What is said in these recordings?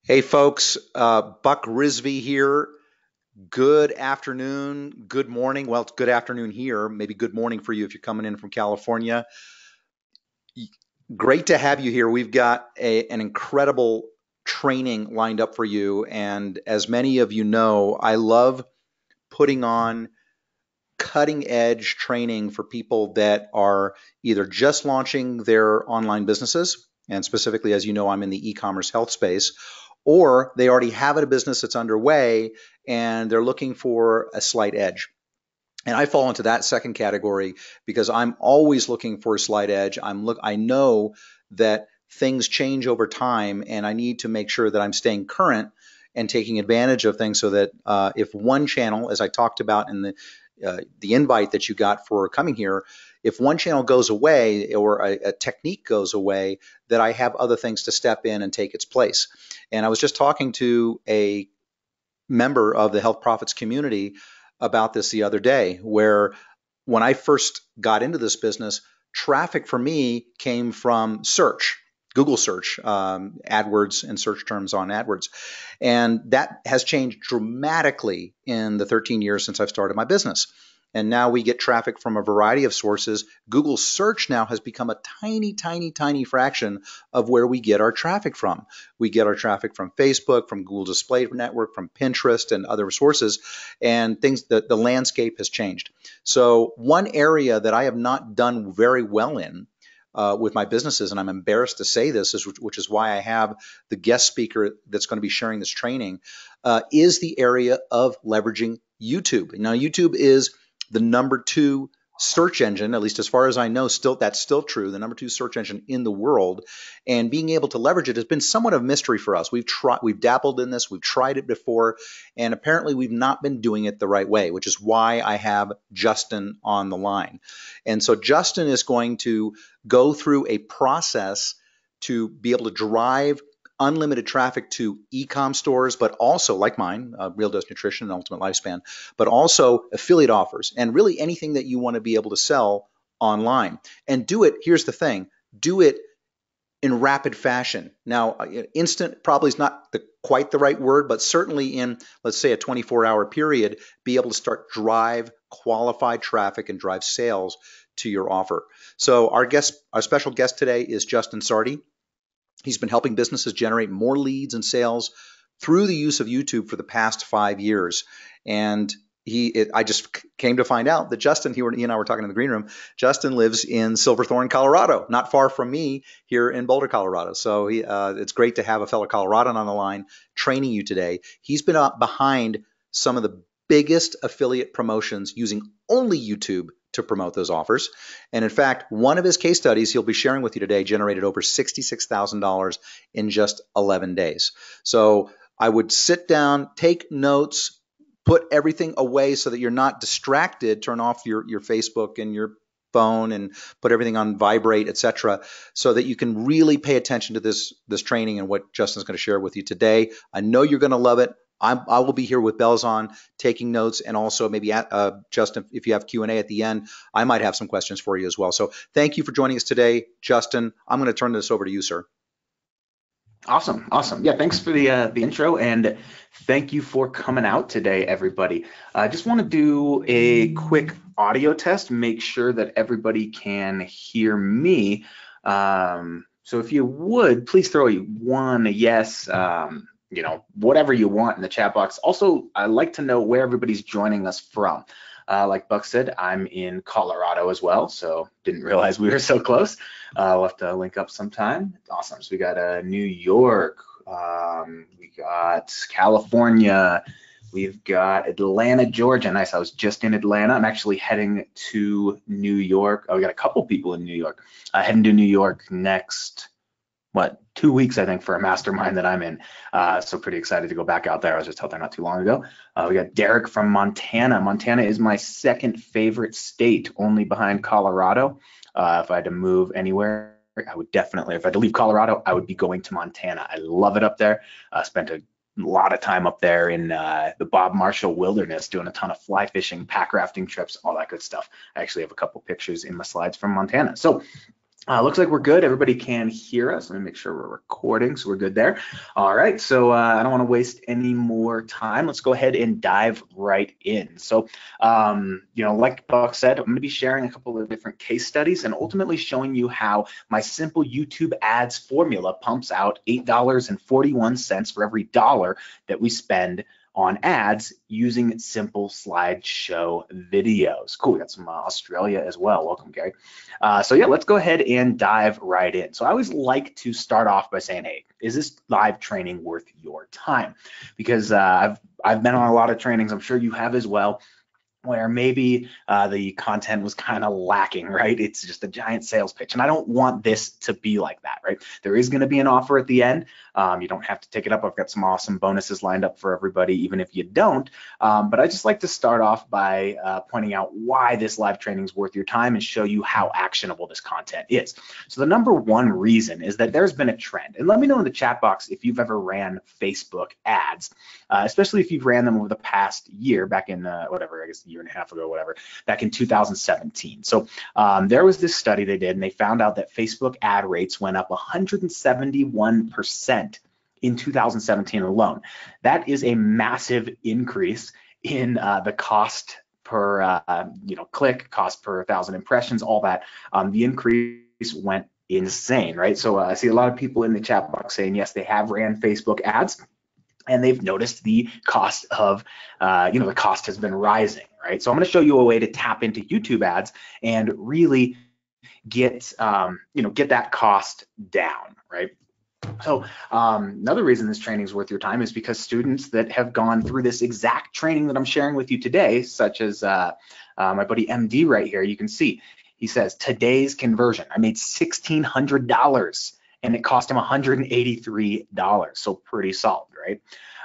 Hey folks, Buck Rizvi here. Good afternoon, good morning. Well, it's good afternoon here, maybe good morning for you if you're coming in from California. Great to have you here. We've got an incredible training lined up for you. And as many of you know, I love putting on cutting edge training for people that are either just launching their online businesses, and specifically, as you know, I'm in the e-commerce health space, or they already have a business that's underway and they're looking for a slight edge. And I fall into that second category because I'm always looking for a slight edge. I know that things change over time, and I need to make sure that I'm staying current and taking advantage of things so that if one channel, as I talked about in the invite that you got for coming here, if one channel goes away or a technique goes away, that I have other things to step in and take its place. And I was just talking to a member of the Health Profits community about this the other day, where when I first got into this business, traffic for me came from search, Google search, AdWords and search terms on AdWords. And that has changed dramatically in the 13 years since I've started my business. And now we get traffic from a variety of sources. Google search now has become a tiny, tiny, tiny fraction of where we get our traffic from. We get our traffic from Facebook, from Google Display Network, from Pinterest and other sources, and things that the landscape has changed. So one area that I have not done very well in with my businesses, and I'm embarrassed to say this, which is why I have the guest speaker that's going to be sharing this training, is the area of leveraging YouTube. Now, YouTube is the number two search engine, at least as far as I know, that's still true, the number two search engine in the world. And being able to leverage it has been somewhat of a mystery for us. We've dabbled in this, we've tried it before, and apparently we've not been doing it the right way, which is why I have Justin on the line. And so Justin is going to go through a process to be able to drive unlimited traffic to ecom stores, but also like mine, Real Dose Nutrition and Ultimate Lifespan, but also affiliate offers and really anything that you want to be able to sell online. And do it, here's the thing, do it in rapid fashion. Now, instant probably is not quite the right word, but certainly in, let's say, a 24-hour period, be able to start drive qualified traffic and drive sales to your offer. So our special guest today is Justin Sardi. He's been helping businesses generate more leads and sales through the use of YouTube for the past 5 years. And I just came to find out that Justin, he and I were talking in the green room, Justin lives in Silverthorne, Colorado, not far from me here in Boulder, Colorado. So it's great to have a fellow Coloradan on the line training you today. He's been behind some of the biggest affiliate promotions using only YouTube to promote those offers. And in fact, one of his case studies he'll be sharing with you today generated over $66,000 in just 11 days. So I would sit down, take notes, put everything away so that you're not distracted, turn off your Facebook and your phone and put everything on vibrate, etc., so that you can really pay attention to this training and what Justin's going to share with you today. I know you're going to love it. I will be here with bells on, taking notes, and also maybe Justin, if you have Q&A at the end, I might have some questions for you as well. So thank you for joining us today, Justin. I'm going to turn this over to you, sir. Awesome. Yeah, thanks for the intro, and thank you for coming out today, everybody. I just want to do a quick audio test, make sure that everybody can hear me. So if you would, please throw a yes, whatever you want in the chat box. Also, I'd like to know where everybody's joining us from. Like Buck said, I'm in Colorado as well, so didn't realize we were so close. We'll have to link up sometime. Awesome. So we got New York, we got California, we've got Atlanta, Georgia. Nice. I was just in Atlanta. I'm actually heading to New York. Oh, we got a couple people in New York. Heading to New York next 2 weeks, I think, for a mastermind that I'm in. So pretty excited to go back out there. I was just out there not too long ago. We got Derek from Montana. Montana is my second favorite state, only behind Colorado. If I had to move anywhere, I would definitely, if I had to leave Colorado, I would be going to Montana. I love it up there. Spent a lot of time up there in the Bob Marshall Wilderness, doing a ton of fly fishing, pack rafting trips, all that good stuff. I actually have a couple pictures in my slides from Montana. So Looks like we're good. Everybody can hear us. Let me make sure we're recording, so we're good there. All right, so I don't want to waste any more time. Let's go ahead and dive right in. So, like Buck said, I'm going to be sharing a couple of different case studies and ultimately showing you how my simple YouTube ads formula pumps out $8.41 for every dollar that we spend on ads using simple slideshow videos. Cool, we got some Australia as well. Welcome, Gary. So yeah, let's go ahead and dive right in. So I always like to start off by saying, hey, is this live training worth your time? Because I've been on a lot of trainings, I'm sure you have as well, where maybe the content was kind of lacking, right? It's just a giant sales pitch. And I don't want this to be like that, right? There is going to be an offer at the end. You don't have to take it up. I've got some awesome bonuses lined up for everybody, even if you don't. But I just like to start off by pointing out why this live training is worth your time and show you how actionable this content is. So the number one reason is that there's been a trend. And let me know in the chat box if you've ever ran Facebook ads, especially if you've ran them over the past year, back in whatever, I guess year and a half ago, whatever, back in 2017. So there was this study they did, and they found out that Facebook ad rates went up 171% in 2017 alone. That is a massive increase in the cost per click, cost per 1,000 impressions, all that. The increase went insane, right? So I see a lot of people in the chat box saying, yes, they have ran Facebook ads, and they've noticed the cost of, the cost has been rising, right? So I'm going to show you a way to tap into YouTube ads and really get that cost down, right? So another reason this training is worth your time is because students that have gone through this exact training that I'm sharing with you today, such as my buddy MD right here, you can see, he says, today's conversion, I made $1,600 and it cost him $183. So pretty solid, right?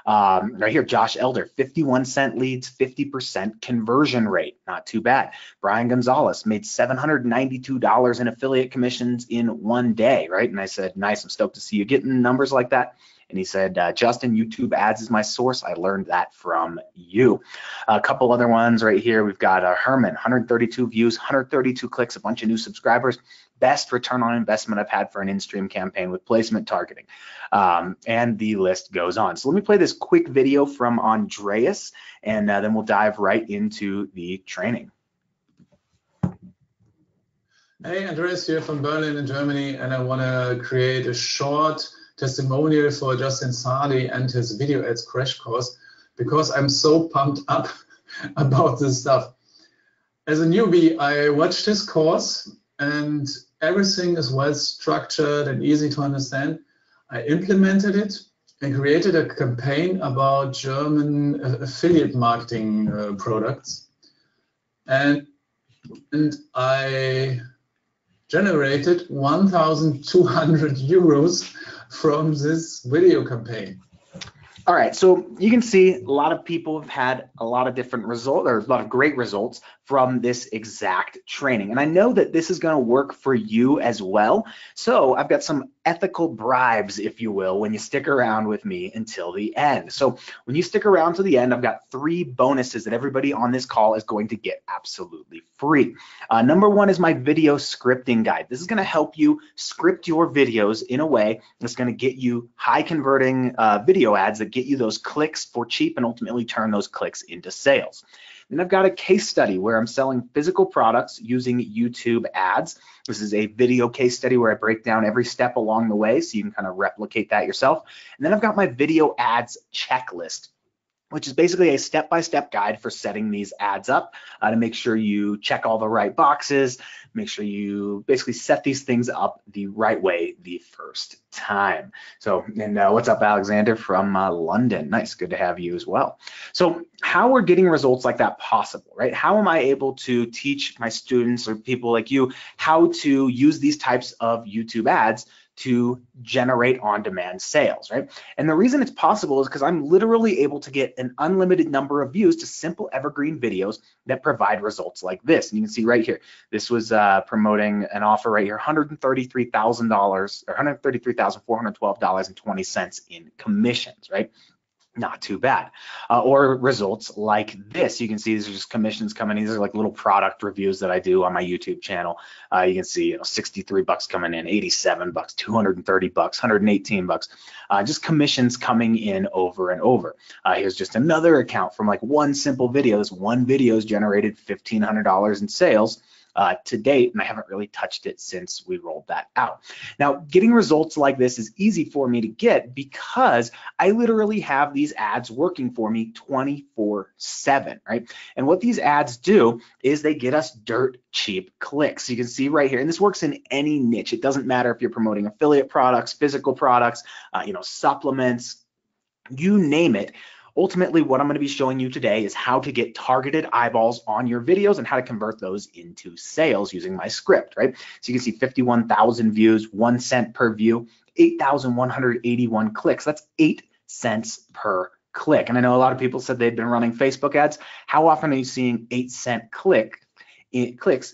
Right here, Josh Elder, 51-cent leads, 50% conversion rate, not too bad. Brian Gonzalez made $792 in affiliate commissions in one day, right? And I said, nice, I'm stoked to see you getting numbers like that. And he said, Justin, YouTube ads is my source. I learned that from you. A couple other ones right here. We've got Herman, 132 views, 132 clicks, a bunch of new subscribers. Best return on investment I've had for an in-stream campaign with placement targeting. And the list goes on. So let me play this quick video from Andreas, and then we'll dive right into the training. Hey, Andreas here from Berlin in Germany, and I want to create a short testimonial for Justin Sardi and his video ads crash course, because I'm so pumped up about this stuff. As a newbie, I watched his course and everything is well structured and easy to understand. I implemented it and created a campaign about German affiliate marketing products. And I generated 1,200 euros from this video campaign. All right, so you can see a lot of people have had a lot of different results, or a lot of great results from this exact training. And I know that this is going to work for you as well. So I've got some ethical bribes, if you will, when you stick around with me until the end. So when you stick around to the end, I've got 3 bonuses that everybody on this call is going to get absolutely free. Number 1 is my video scripting guide. This is going to help you script your videos in a way that's going to get you high converting video ads that get you those clicks for cheap and ultimately turn those clicks into sales. Then I've got a case study where I'm selling physical products using YouTube ads. This is a video case study where I break down every step along the way so you can kind of replicate that yourself. And then I've got my video ads checklist, which is basically a step-by-step guide for setting these ads up to make sure you check all the right boxes, make sure you basically set these things up the right way the first time. So, and what's up, Alexander from London? Nice, good to have you as well. So how are getting results like that possible, right? How am I able to teach my students or people like you how to use these types of YouTube ads to generate on-demand sales, right? And the reason it's possible is because I'm literally able to get an unlimited number of views to simple evergreen videos that provide results like this. And you can see right here, this was promoting an offer right here, $133,000 or $133,412.20 in commissions, right? Not too bad. Or results like this. You can see these are just commissions coming in. These are like little product reviews that I do on my YouTube channel. You can see, 63 bucks coming in, 87 bucks, 230 bucks, 118 bucks. Just commissions coming in over and over. Here's just another account from like one simple video. This one video has generated $1,500 in sales to date, and I haven't really touched it since we rolled that out. Now, getting results like this is easy for me to get because I literally have these ads working for me 24/7, right? And what these ads do is they get us dirt cheap clicks. You can see right here, and this works in any niche. It doesn't matter if you're promoting affiliate products, physical products, supplements, you name it. Ultimately, what I'm going to be showing you today is how to get targeted eyeballs on your videos and how to convert those into sales using my script, right? So you can see 51,000 views, 1 cent per view, 8,181 clicks. That's 8 cents per click. And I know a lot of people said they've been running Facebook ads. How often are you seeing 8-cent clicks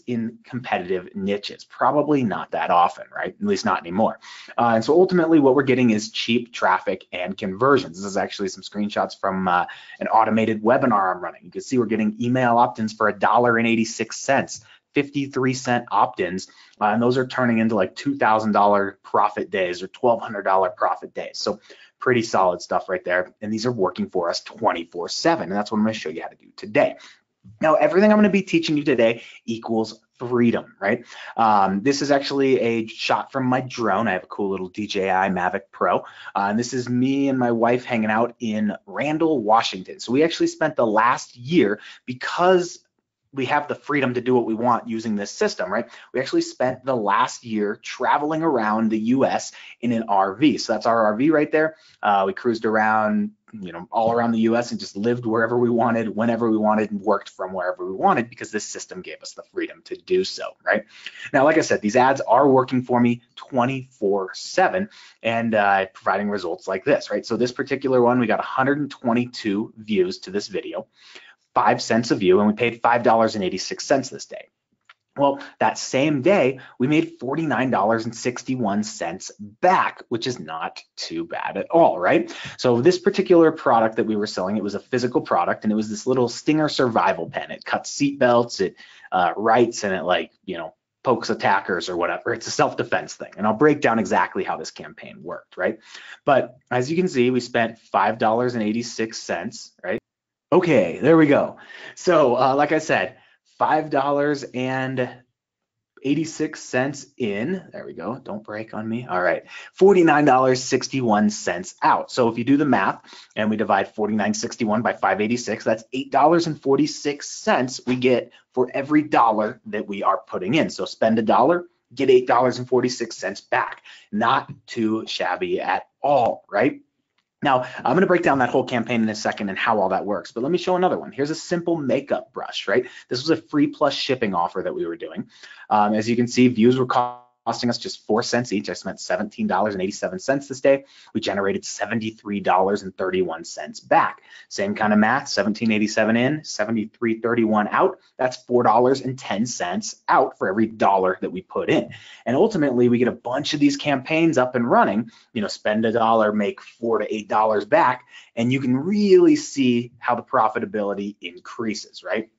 in competitive niches? Probably not that often, right? At least not anymore. And so ultimately what we're getting is cheap traffic and conversions. This is actually some screenshots from an automated webinar I'm running. You can see we're getting email opt-ins for $1.86, 53-cent opt-ins, and those are turning into like $2,000 profit days or $1,200 profit days. So pretty solid stuff right there. And these are working for us 24/7. And that's what I'm going to show you how to do today. Now, everything I'm going to be teaching you today equals freedom, right? This is actually a shot from my drone. I have a cool little DJI Mavic Pro. And this is me and my wife hanging out in Randall, Washington. So we actually spent the last year, because we have the freedom to do what we want using this system, right? We actually spent the last year traveling around the US in an RV. So that's our RV right there. We cruised around, all around the US and just lived wherever we wanted, whenever we wanted, and worked from wherever we wanted because this system gave us the freedom to do so, right? Now, like I said, these ads are working for me 24/7 and providing results like this, right? So this particular one, we got 122 views to this video, 5 cents a view, and we paid $5.86 this day. Well, that same day, we made $49.61 back, which is not too bad at all, right? So this particular product that we were selling, it was a physical product, and it was this little Stinger survival pen. It cuts seat belts, it writes, and it pokes attackers or whatever. It's a self-defense thing. And I'll break down exactly how this campaign worked, right? But as you can see, we spent $5.86, right? Okay, there we go. So like I said, $5.86 in, there we go, don't break on me. All right, $49.61 out. So if you do the math and we divide 49.61 by 586, that's $8.46 we get for every dollar that we are putting in. So spend $1, get $8.46 back. Not too shabby at all, right? Now, I'm going to break down that whole campaign in a second and how all that works, but let me show another one. Here's a simple makeup brush, right? This was a free plus shipping offer that we were doing. As you can see, views were costing us just 4 cents each. I spent $17.87 this day. We generated $73.31 back. Same kind of math, $17.87 in, $73.31 out. That's $4.10 out for every dollar that we put in. And ultimately, we get a bunch of these campaigns up and running, spend $1, make $4 to $8 back, and you can really see how the profitability increases, right?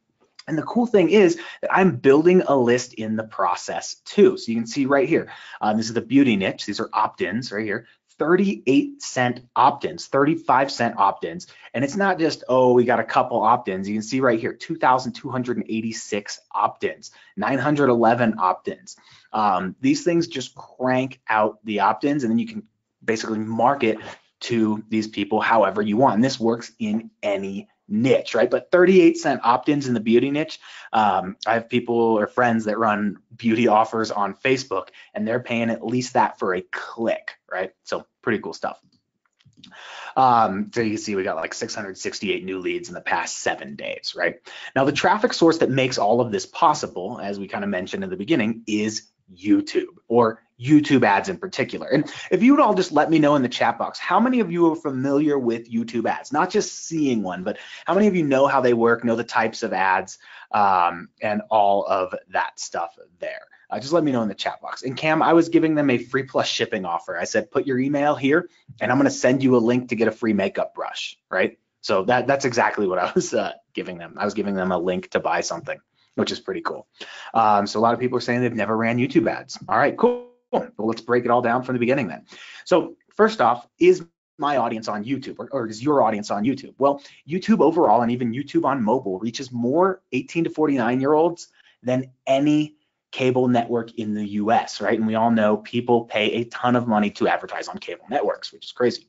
And the cool thing is that I'm building a list in the process too. So you can see right here, this is the beauty niche. These are opt-ins right here, 38-cent opt-ins, 35-cent opt-ins. And it's not just, oh, we got a couple opt-ins. You can see right here, 2,286 opt-ins, 911 opt-ins. These things just crank out the opt-ins, and then you can basically market to these people however you want. And this works in any niche, right? But 38-cent opt-ins in the beauty niche. I have people or friends that run beauty offers on Facebook, and they're paying at least that for a click, right? So pretty cool stuff. So you can see we got like 668 new leads in the past 7 days, right? Now the traffic source that makes all of this possible, as we kind of mentioned in the beginning, is YouTube, or YouTube ads in particular. And if you would all just let me know in the chat box, how many of you are familiar with YouTube ads? Not just seeing one, but how many of you know how they work, know the types of ads, and all of that stuff there? just let me know in the chat box. And Cam, I was giving them a free plus shipping offer. I said, put your email here and I'm going to send you a link to get a free makeup brush, right? So that's exactly what I was giving them. I was giving them a link to buy something, which is pretty cool. So a lot of people are saying they've never ran YouTube ads. All right, cool. Well, let's break it all down from the beginning then. So first off, is my audience on YouTube or is your audience on YouTube? Well, YouTube overall and even YouTube on mobile reaches more 18 to 49-year-olds than any cable network in the US, right? And we all know people pay a ton of money to advertise on cable networks, which is crazy.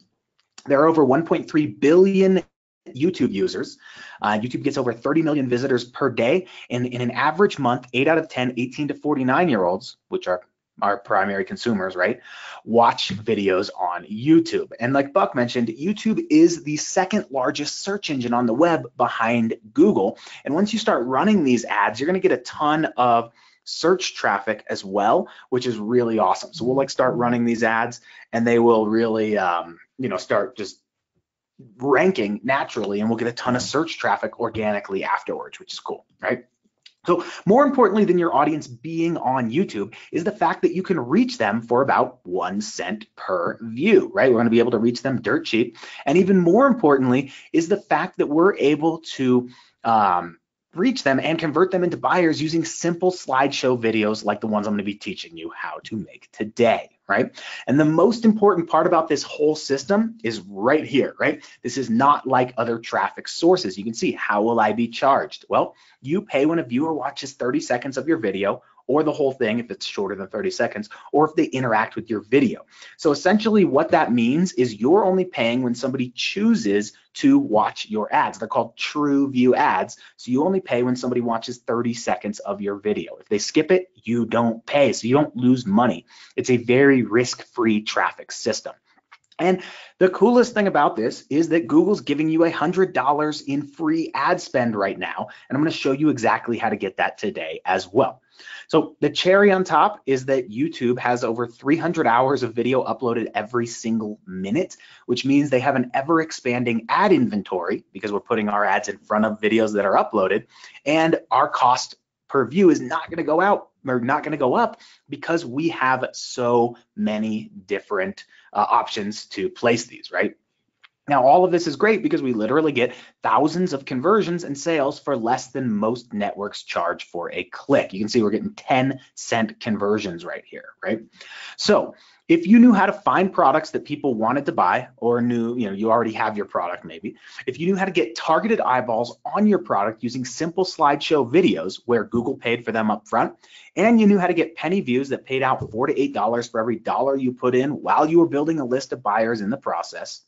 There are over 1.3 billion YouTube users. YouTube gets over 30 million visitors per day. And in an average month, 8 out of 10 18 to 49-year-olds, which are our primary consumers, right, watch videos on YouTube. And like Buck mentioned, YouTube is the second largest search engine on the web behind Google. And once you start running these ads, you're going to get a ton of search traffic as well, which is really awesome. So we'll start running these ads and they will really, start just ranking naturally, and we'll get a ton of search traffic organically afterwards, which is cool, right? So more importantly than your audience being on YouTube is the fact that you can reach them for about 1 cent per view, right? We're going to be able to reach them dirt cheap. And even more importantly is the fact that we're able to reach them and convert them into buyers using simple slideshow videos like the ones I'm going to be teaching you how to make today, right? And the most important part about this whole system is right here, right? This is not like other traffic sources. You can see, how will I be charged? Well, you pay when a viewer watches 30 seconds of your video, or the whole thing if it's shorter than 30 seconds, or if they interact with your video. So essentially what that means is you're only paying when somebody chooses to watch your ads. They're called true view ads. So you only pay when somebody watches 30 seconds of your video. If they skip it, you don't pay, so you don't lose money. It's a very risk-free traffic system. And the coolest thing about this is that Google's giving you $100 in free ad spend right now. And I'm going to show you exactly how to get that today as well. So the cherry on top is that YouTube has over 300 hours of video uploaded every single minute, which means they have an ever expanding ad inventory because we're putting our ads in front of videos that are uploaded, and our cost per view is not going to go out or not going to go up because we have so many different options to place these, right? Now, all of this is great because we literally get thousands of conversions and sales for less than most networks charge for a click. You can see we're getting 10-cent conversions right here, right? So if you knew how to find products that people wanted to buy, or knew, you already have your product maybe, if you knew how to get targeted eyeballs on your product using simple slideshow videos where Google paid for them up front, and you knew how to get penny views that paid out $4 to $8 for every dollar you put in while you were building a list of buyers in the process,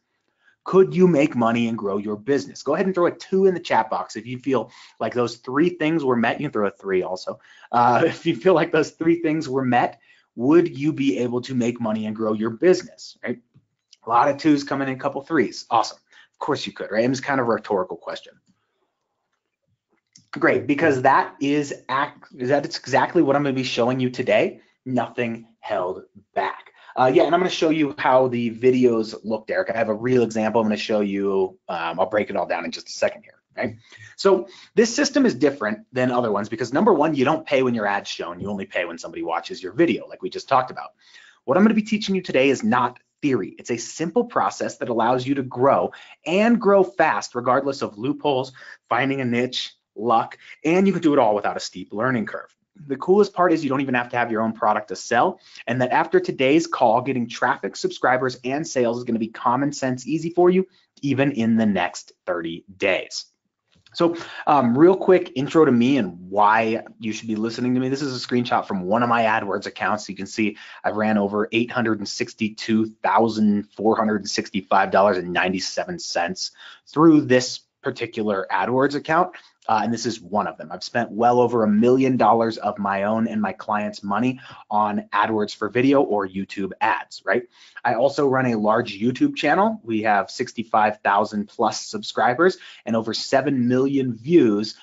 could you make money and grow your business? Go ahead and throw a 2 in the chat box if you feel like those 3 things were met. You can throw a 3 also. If you feel like those 3 things were met, would you be able to make money and grow your business, right? A lot of 2s coming in, a couple 3s. Awesome. Of course you could, right? It's kind of a rhetorical question. Great, because that's exactly what I'm going to be showing you today. Nothing held back. Yeah, and I'm going to show you how the videos look, Derek. I have a real example I'm going to show you. I'll break it all down in just a second here, right? So this system is different than other ones because number one, you don't pay when your ad's shown. You only pay when somebody watches your video, like we just talked about. What I'm going to be teaching you today is not theory. It's a simple process that allows you to grow and grow fast, regardless of loopholes, finding a niche, luck, and you can do it all without a steep learning curve. The coolest part is you don't even have to have your own product to sell, and that after today's call, getting traffic, subscribers, and sales is going to be common sense easy for you, even in the next 30 days. So real quick intro to me and why you should be listening to me. This is a screenshot from one of my AdWords accounts. You can see I ran over $862,465.97 through this particular AdWords account. And this is one of them. I've spent well over $1 million of my own and my clients' money on AdWords for video or YouTube ads, right? I also run a large YouTube channel. We have 65,000 plus subscribers and over 7 million views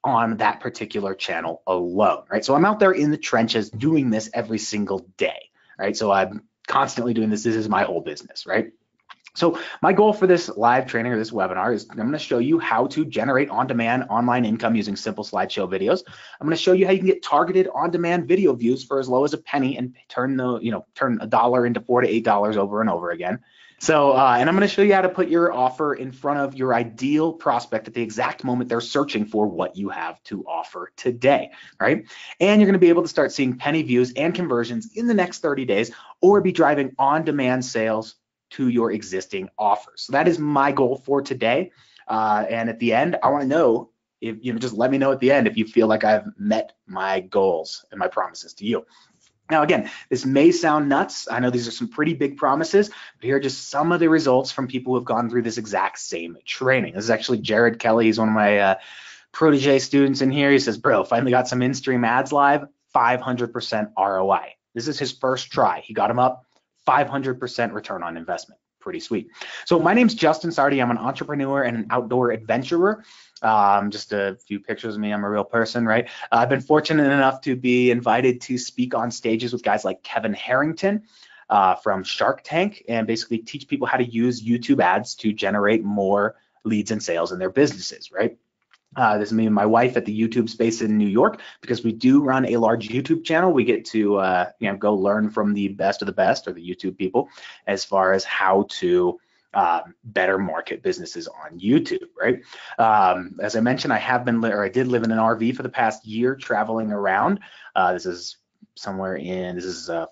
on that particular channel alone, right? So I'm out there in the trenches doing this every single day, right? So I'm constantly doing this. This is my whole business, right? So my goal for this live training or this webinar is I'm going to show you how to generate on-demand online income using simple slideshow videos. I'm going to show you how you can get targeted on-demand video views for as low as a penny and turn $1 into $4 to $8 over and over again. So, and I'm going to show you how to put your offer in front of your ideal prospect at the exact moment they're searching for what you have to offer today, right? And you're going to be able to start seeing penny views and conversions in the next 30 days, or be driving on-demand sales to your existing offers. So that is my goal for today. And at the end, I want to know if just let me know at the end if you feel like I've met my goals and my promises to you. Now, again, this may sound nuts. I know these are some pretty big promises, but here are just some of the results from people who have gone through this exact same training. This is actually Jared Kelly. He's one of my protege students in here. He says, bro, finally got some in-stream ads live, 500% ROI. This is his first try. He got him up, 500% return on investment. Pretty sweet. So my name's Justin Sardi. I'm an entrepreneur and an outdoor adventurer. Just a few pictures of me. I'm a real person, right? I've been fortunate enough to be invited to speak on stages with guys like Kevin Harrington from Shark Tank, and basically teach people how to use YouTube ads to generate more leads and sales in their businesses, right? This is me and my wife at the YouTube space in New York. Because we do run a large YouTube channel, we get to go learn from the best of the best, or the YouTube people, as far as how to better market businesses on YouTube, right? As I mentioned, I did live in an RV for the past year, traveling around. This is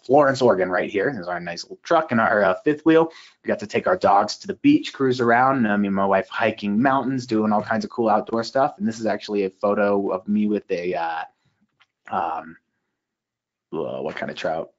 Florence, Oregon, right here. This is our nice little truck and our fifth wheel. We got to take our dogs to the beach, cruise around. Me and my wife hiking mountains, doing all kinds of cool outdoor stuff. And this is actually a photo of me with a what kind of trout?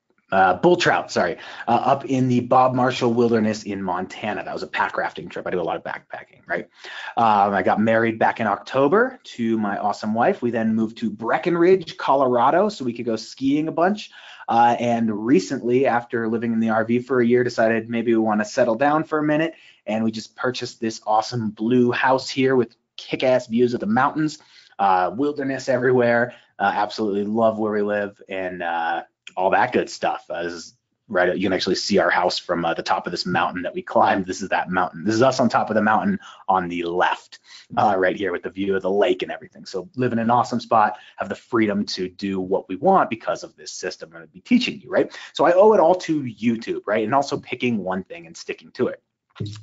Bull trout, sorry, up in the Bob Marshall Wilderness in Montana. That was a pack rafting trip. I do a lot of backpacking, right? I got married back in October to my awesome wife. We then moved to Breckenridge, Colorado, so we could go skiing a bunch. And recently, after living in the RV for a year, decided maybe we want to settle down for a minute. And we just purchased this awesome blue house here with kick-ass views of the mountains, wilderness everywhere. Absolutely love where we live, and all that good stuff. This is right. You can actually see our house from the top of this mountain that we climbed. This is that mountain. This is us on top of the mountain on the left, right here with the view of the lake and everything. So live in an awesome spot, have the freedom to do what we want because of this system I'm going to be teaching you, right? So I owe it all to YouTube, right? And also picking one thing and sticking to it.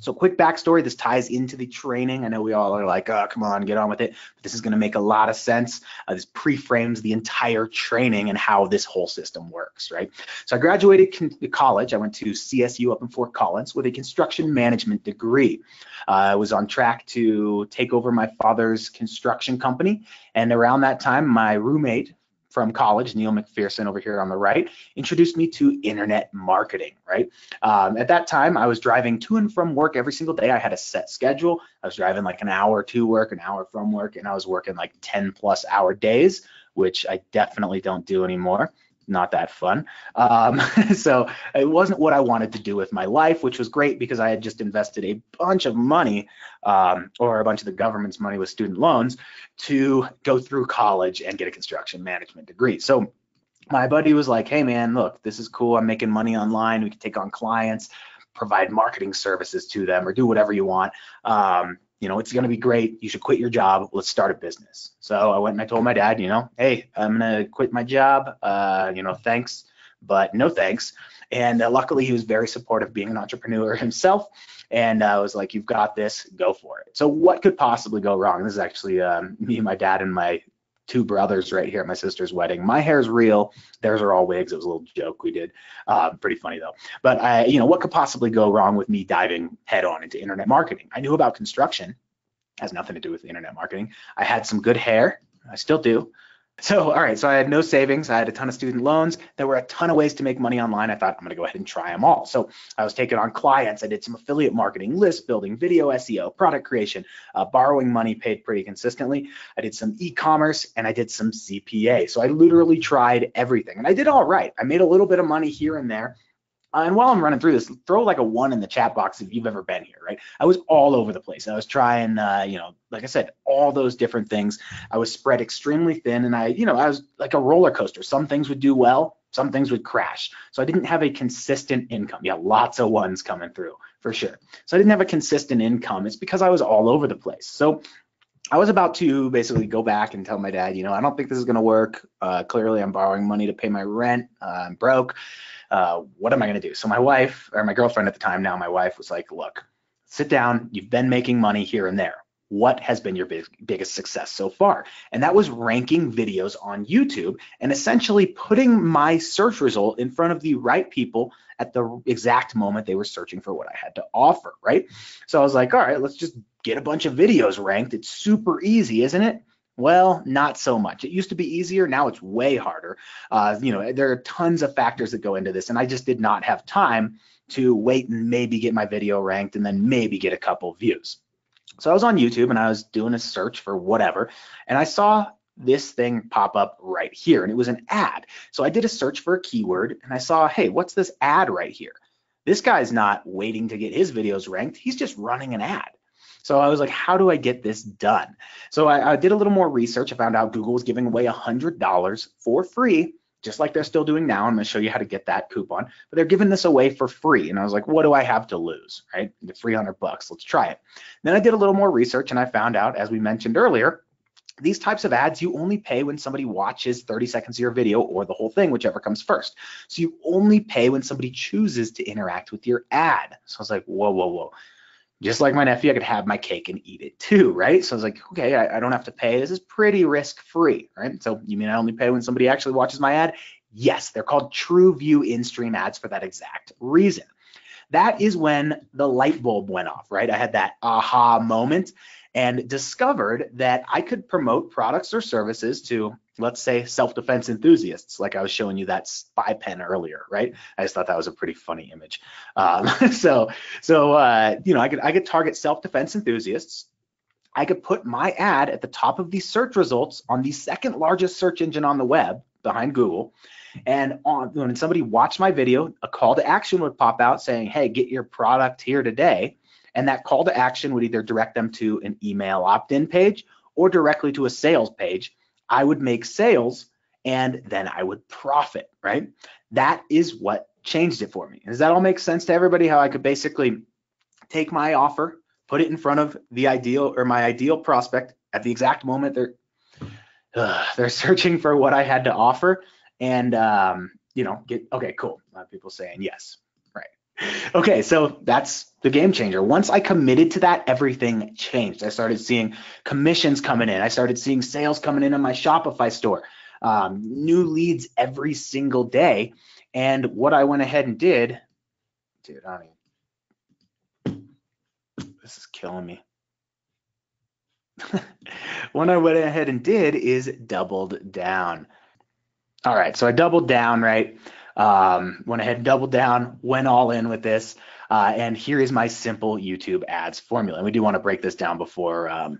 So quick backstory, this ties into the training. I know we all are like, oh, come on, get on with it. But this is going to make a lot of sense. This pre-frames the entire training and how this whole system works, right? So I graduated college. I went to CSU up in Fort Collins with a construction management degree. I was on track to take over my father's construction company. And around that time, my roommate from college, Neil McPherson over here on the right, introduced me to internet marketing, right? At that time, I was driving to and from work every single day. I had a set schedule. I was driving like an hour to work, an hour from work, and I was working like 10+ hour days, which I definitely don't do anymore. Not that fun. So it wasn't what I wanted to do with my life, which was great because I had just invested a bunch of money, or a bunch of the government's money with student loans, to go through college and get a construction management degree. So my buddy was like, hey man, look, this is cool. I'm making money online. We can take on clients, provide marketing services to them, or do whatever you want. It's going to be great. You should quit your job. Let's start a business. So I went and I told my dad, hey, I'm going to quit my job. Thanks, but no thanks. And luckily, he was very supportive, being an entrepreneur himself. And I was like, you've got this, go for it. So what could possibly go wrong? This is actually me and my dad and my two brothers right here at my sister's wedding. My hair's real. Theirs are all wigs. It was a little joke we did. Pretty funny though. But what could possibly go wrong with me diving head on into internet marketing? I knew about construction. It has nothing to do with internet marketing. I had some good hair. I still do. So, all right, so I had no savings. I had a ton of student loans. There were a ton of ways to make money online. I thought, I'm going to go ahead and try them all. So I was taking on clients. I did some affiliate marketing, list building, video SEO, product creation, borrowing money paid pretty consistently. I did some e-commerce, and I did some CPA. So I literally tried everything, and I did all right. I made a little bit of money here and there. And while I'm running through this, throw like a 1 in the chat box if you've ever been here, right? I was all over the place. I was trying, like I said, all those different things. I was spread extremely thin, and I was like a roller coaster. Some things would do well, some things would crash. So I didn't have a consistent income. Yeah, lots of ones coming through. for sure. So I didn't have a consistent income. It's because I was all over the place. So I was about to basically go back and tell my dad, you know, I don't think this is going to work. Clearly, I'm borrowing money to pay my rent. I'm broke. What am I going to do? So my wife, or my girlfriend at the time, now my wife, was like, look, sit down. You've been making money here and there. What has been your biggest success so far? And that was ranking videos on YouTube and essentially putting my search result in front of the right people at the exact moment they were searching for what I had to offer, right? So I was like, all right, let's just get a bunch of videos ranked. It's super easy, isn't it? Well, not so much. It used to be easier. Now it's way harder. You know, there are tons of factors that go into this, and I just did not have time to wait and maybe get my video ranked and then maybe get a couple views. So I was on YouTube and I was doing a search for whatever, and I saw this thing pop up right here, and it was an ad. So I did a search for a keyword and I saw, hey, what's this ad right here? This guy's not waiting to get his videos ranked. He's just running an ad. So I was like, how do I get this done? So I did a little more research. I found out Google was giving away $100 for free, just like they're still doing now. I'm going to show you how to get that coupon, but they're giving this away for free. And I was like, what do I have to lose, right? The $300, let's try it. Then I did a little more research and I found out, as we mentioned earlier, these types of ads, you only pay when somebody watches 30 seconds of your video or the whole thing, whichever comes first. So you only pay when somebody chooses to interact with your ad. So I was like, whoa, whoa, whoa. Just like my nephew, I could have my cake and eat it too, right? So I was like, okay, I don't have to pay. This is pretty risk-free, right? So you mean I only pay when somebody actually watches my ad? Yes, they're called True View in-stream ads for that exact reason. That is when the light bulb went off, right? I had that aha moment and discovered that I could promote products or services to, let's say, self-defense enthusiasts, like I was showing you that spy pen earlier, right? I just thought that was a pretty funny image. So you know, I could target self-defense enthusiasts. I could put my ad at the top of the search results on the second largest search engine on the web behind Google. And when somebody watched my video, a call to action would pop out saying, hey, get your product here today. And that call to action would either direct them to an email opt-in page or directly to a sales page. I would make sales and then I would profit, right? That is what changed it for me. Does that all make sense to everybody? How I could basically take my offer, put it in front of the ideal or my ideal prospect at the exact moment they're searching for what I had to offer, and you know, okay, cool. A lot of people saying yes, right? Okay, so that's the game changer. Once I committed to that, everything changed. I started seeing commissions coming in. I started seeing sales coming in on my Shopify store, new leads every single day. And what I went ahead and did, dude, this is killing me. What I went ahead and did is doubled down. All right, so I doubled down, right? Went ahead and doubled down, went all in with this, and here is my simple YouTube ads formula. And we do want to break this down before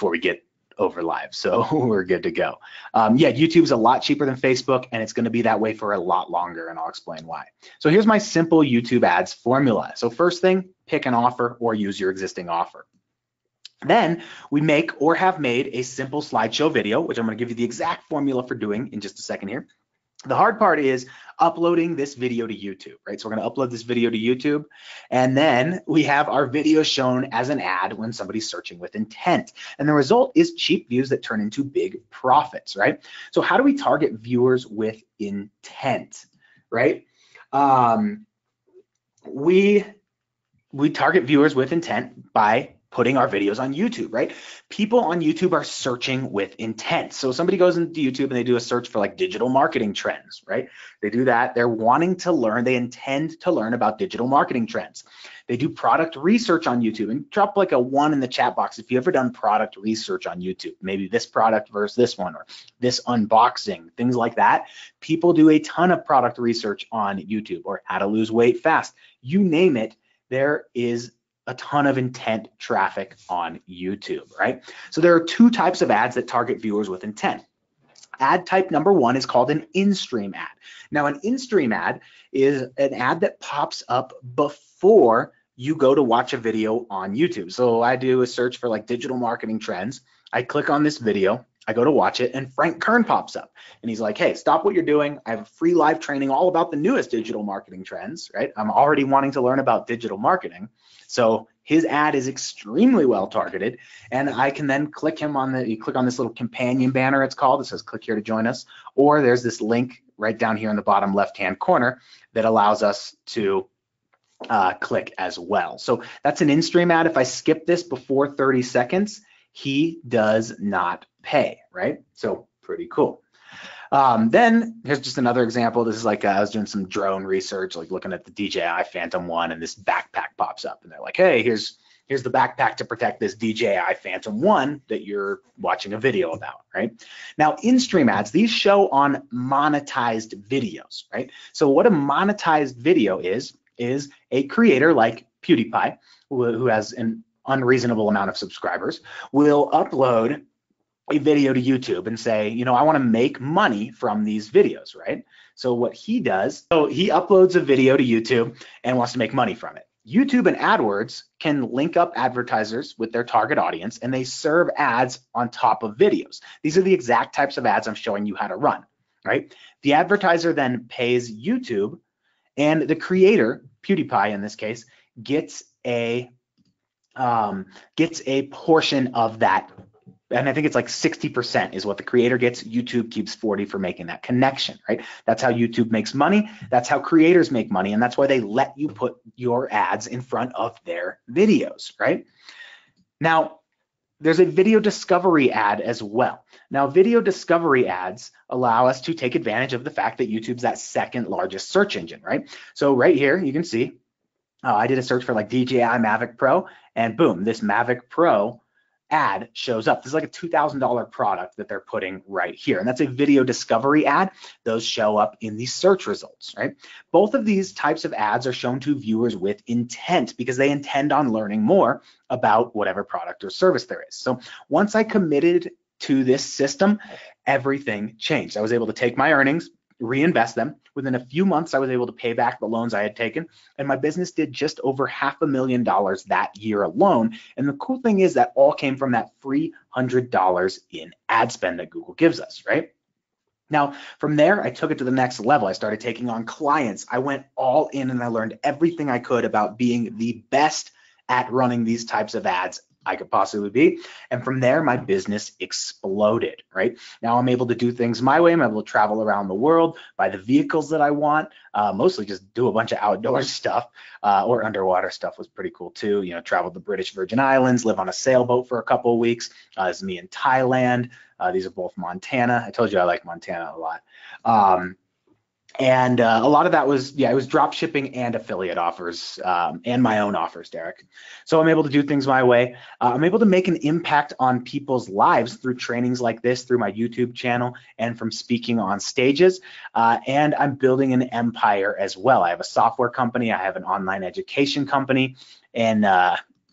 we get over live, so we're good to go. Yeah, YouTube's a lot cheaper than Facebook, and it's going to be that way for a lot longer, and I'll explain why. So here's my simple YouTube ads formula. So first thing, pick an offer or use your existing offer. Then we make or have made a simple slideshow video, which I'm going to give you the exact formula for doing in just a second here. The hard part is uploading this video to YouTube, right? So we're going to upload this video to YouTube, and then we have our video shown as an ad when somebody's searching with intent. And the result is cheap views that turn into big profits, right? So how do we target viewers with intent, right? We target viewers with intent by putting our videos on YouTube, right? People on YouTube are searching with intent. So somebody goes into YouTube and they do a search for like digital marketing trends, right? They do that. They're wanting to learn. They intend to learn about digital marketing trends. They do product research on YouTube, and drop like a 1 in the chat box if you ever done product research on YouTube, maybe this product versus this one, or this unboxing, things like that. People do a ton of product research on YouTube, or how to lose weight fast. You name it, there is a ton of intent traffic on YouTube, right? So there are two types of ads that target viewers with intent. Ad type number one is called an in-stream ad. Now, an in-stream ad is an ad that pops up before you go to watch a video on YouTube. So I do a search for like digital marketing trends. I click on this video. I go to watch it, and Frank Kern pops up, and he's like, hey, stop what you're doing. I have a free live training all about the newest digital marketing trends, right? I'm already wanting to learn about digital marketing. So his ad is extremely well targeted, and I can then click him on you click on this little companion banner, it's called, it says click here to join us, or there's this link right down here in the bottom left-hand corner that allows us to click as well. So that's an in-stream ad. If I skip this before 30 seconds, he does not pay, right? So pretty cool. Then here's just another example. This is like I was doing some drone research, like looking at the DJI Phantom 1, and this backpack pops up, and they're like, hey, here's the backpack to protect this DJI Phantom 1 that you're watching a video about, right? Now, in-stream ads, these show on monetized videos, right? So what a monetized video is a creator like PewDiePie, who has an unreasonable amount of subscribers, will upload a video to YouTube and say, you know, I want to make money from these videos, right? So what he does, so he uploads a video to YouTube and wants to make money from it. YouTube and AdWords can link up advertisers with their target audience, and they serve ads on top of videos. These are the exact types of ads I'm showing you how to run, right? The advertiser then pays YouTube, and the creator, PewDiePie in this case, gets a portion of that. And I think it's like 60% is what the creator gets. YouTube keeps 40 for making that connection, right? That's how YouTube makes money. That's how creators make money. And that's why they let you put your ads in front of their videos, right? Now, there's a video discovery ad as well. Now, video discovery ads allow us to take advantage of the fact that YouTube's that second largest search engine, right? So right here, you can see, I did a search for like DJI Mavic Pro, and boom, this Mavic Pro ad shows up. This is like a $2,000 product that they're putting right here. And that's a video discovery ad. Those show up in the search results, right? Both of these types of ads are shown to viewers with intent because they intend on learning more about whatever product or service there is. So once I committed to this system, everything changed. I was able to take my earnings, reinvest them. Within a few months, I was able to pay back the loans I had taken, and my business did just over $500,000 that year alone. And the cool thing is that all came from that free $100 in ad spend that Google gives us, right? Now, from there, I took it to the next level. I started taking on clients. I went all in, and I learned everything I could about being the best at running these types of ads I could possibly be. And from there, my business exploded, right? Now I'm able to do things my way. I'm able to travel around the world, buy the vehicles that I want, mostly just do a bunch of outdoor stuff, or underwater stuff was pretty cool too. You know, traveled the British Virgin Islands, live on a sailboat for a couple of weeks. This is me in Thailand. These are both Montana. I told you I like Montana a lot. And a lot of that was, it was drop shipping and affiliate offers, and my own offers, Derek. So I'm able to do things my way. I'm able to make an impact on people's lives through trainings like this, through my YouTube channel, and from speaking on stages. And I'm building an empire as well. I have a software company. I have an online education company, and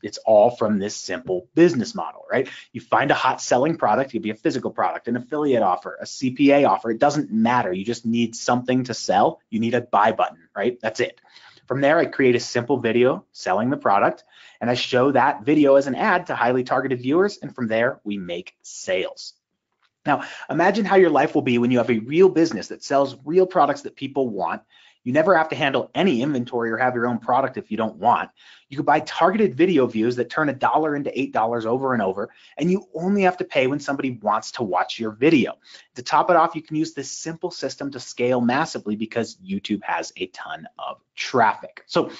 it's all from this simple business model, right? You find a hot selling product, it could be a physical product, an affiliate offer, a CPA offer, it doesn't matter. You just need something to sell. You need a buy button, right? That's it. From there, I create a simple video selling the product, and I show that video as an ad to highly targeted viewers, and from there, we make sales. Now, imagine how your life will be when you have a real business that sells real products that people want. You never have to handle any inventory or have your own product if you don't want. You could buy targeted video views that turn $1 into $8 over and over, and you only have to pay when somebody wants to watch your video. To top it off, you can use this simple system to scale massively because YouTube has a ton of traffic. So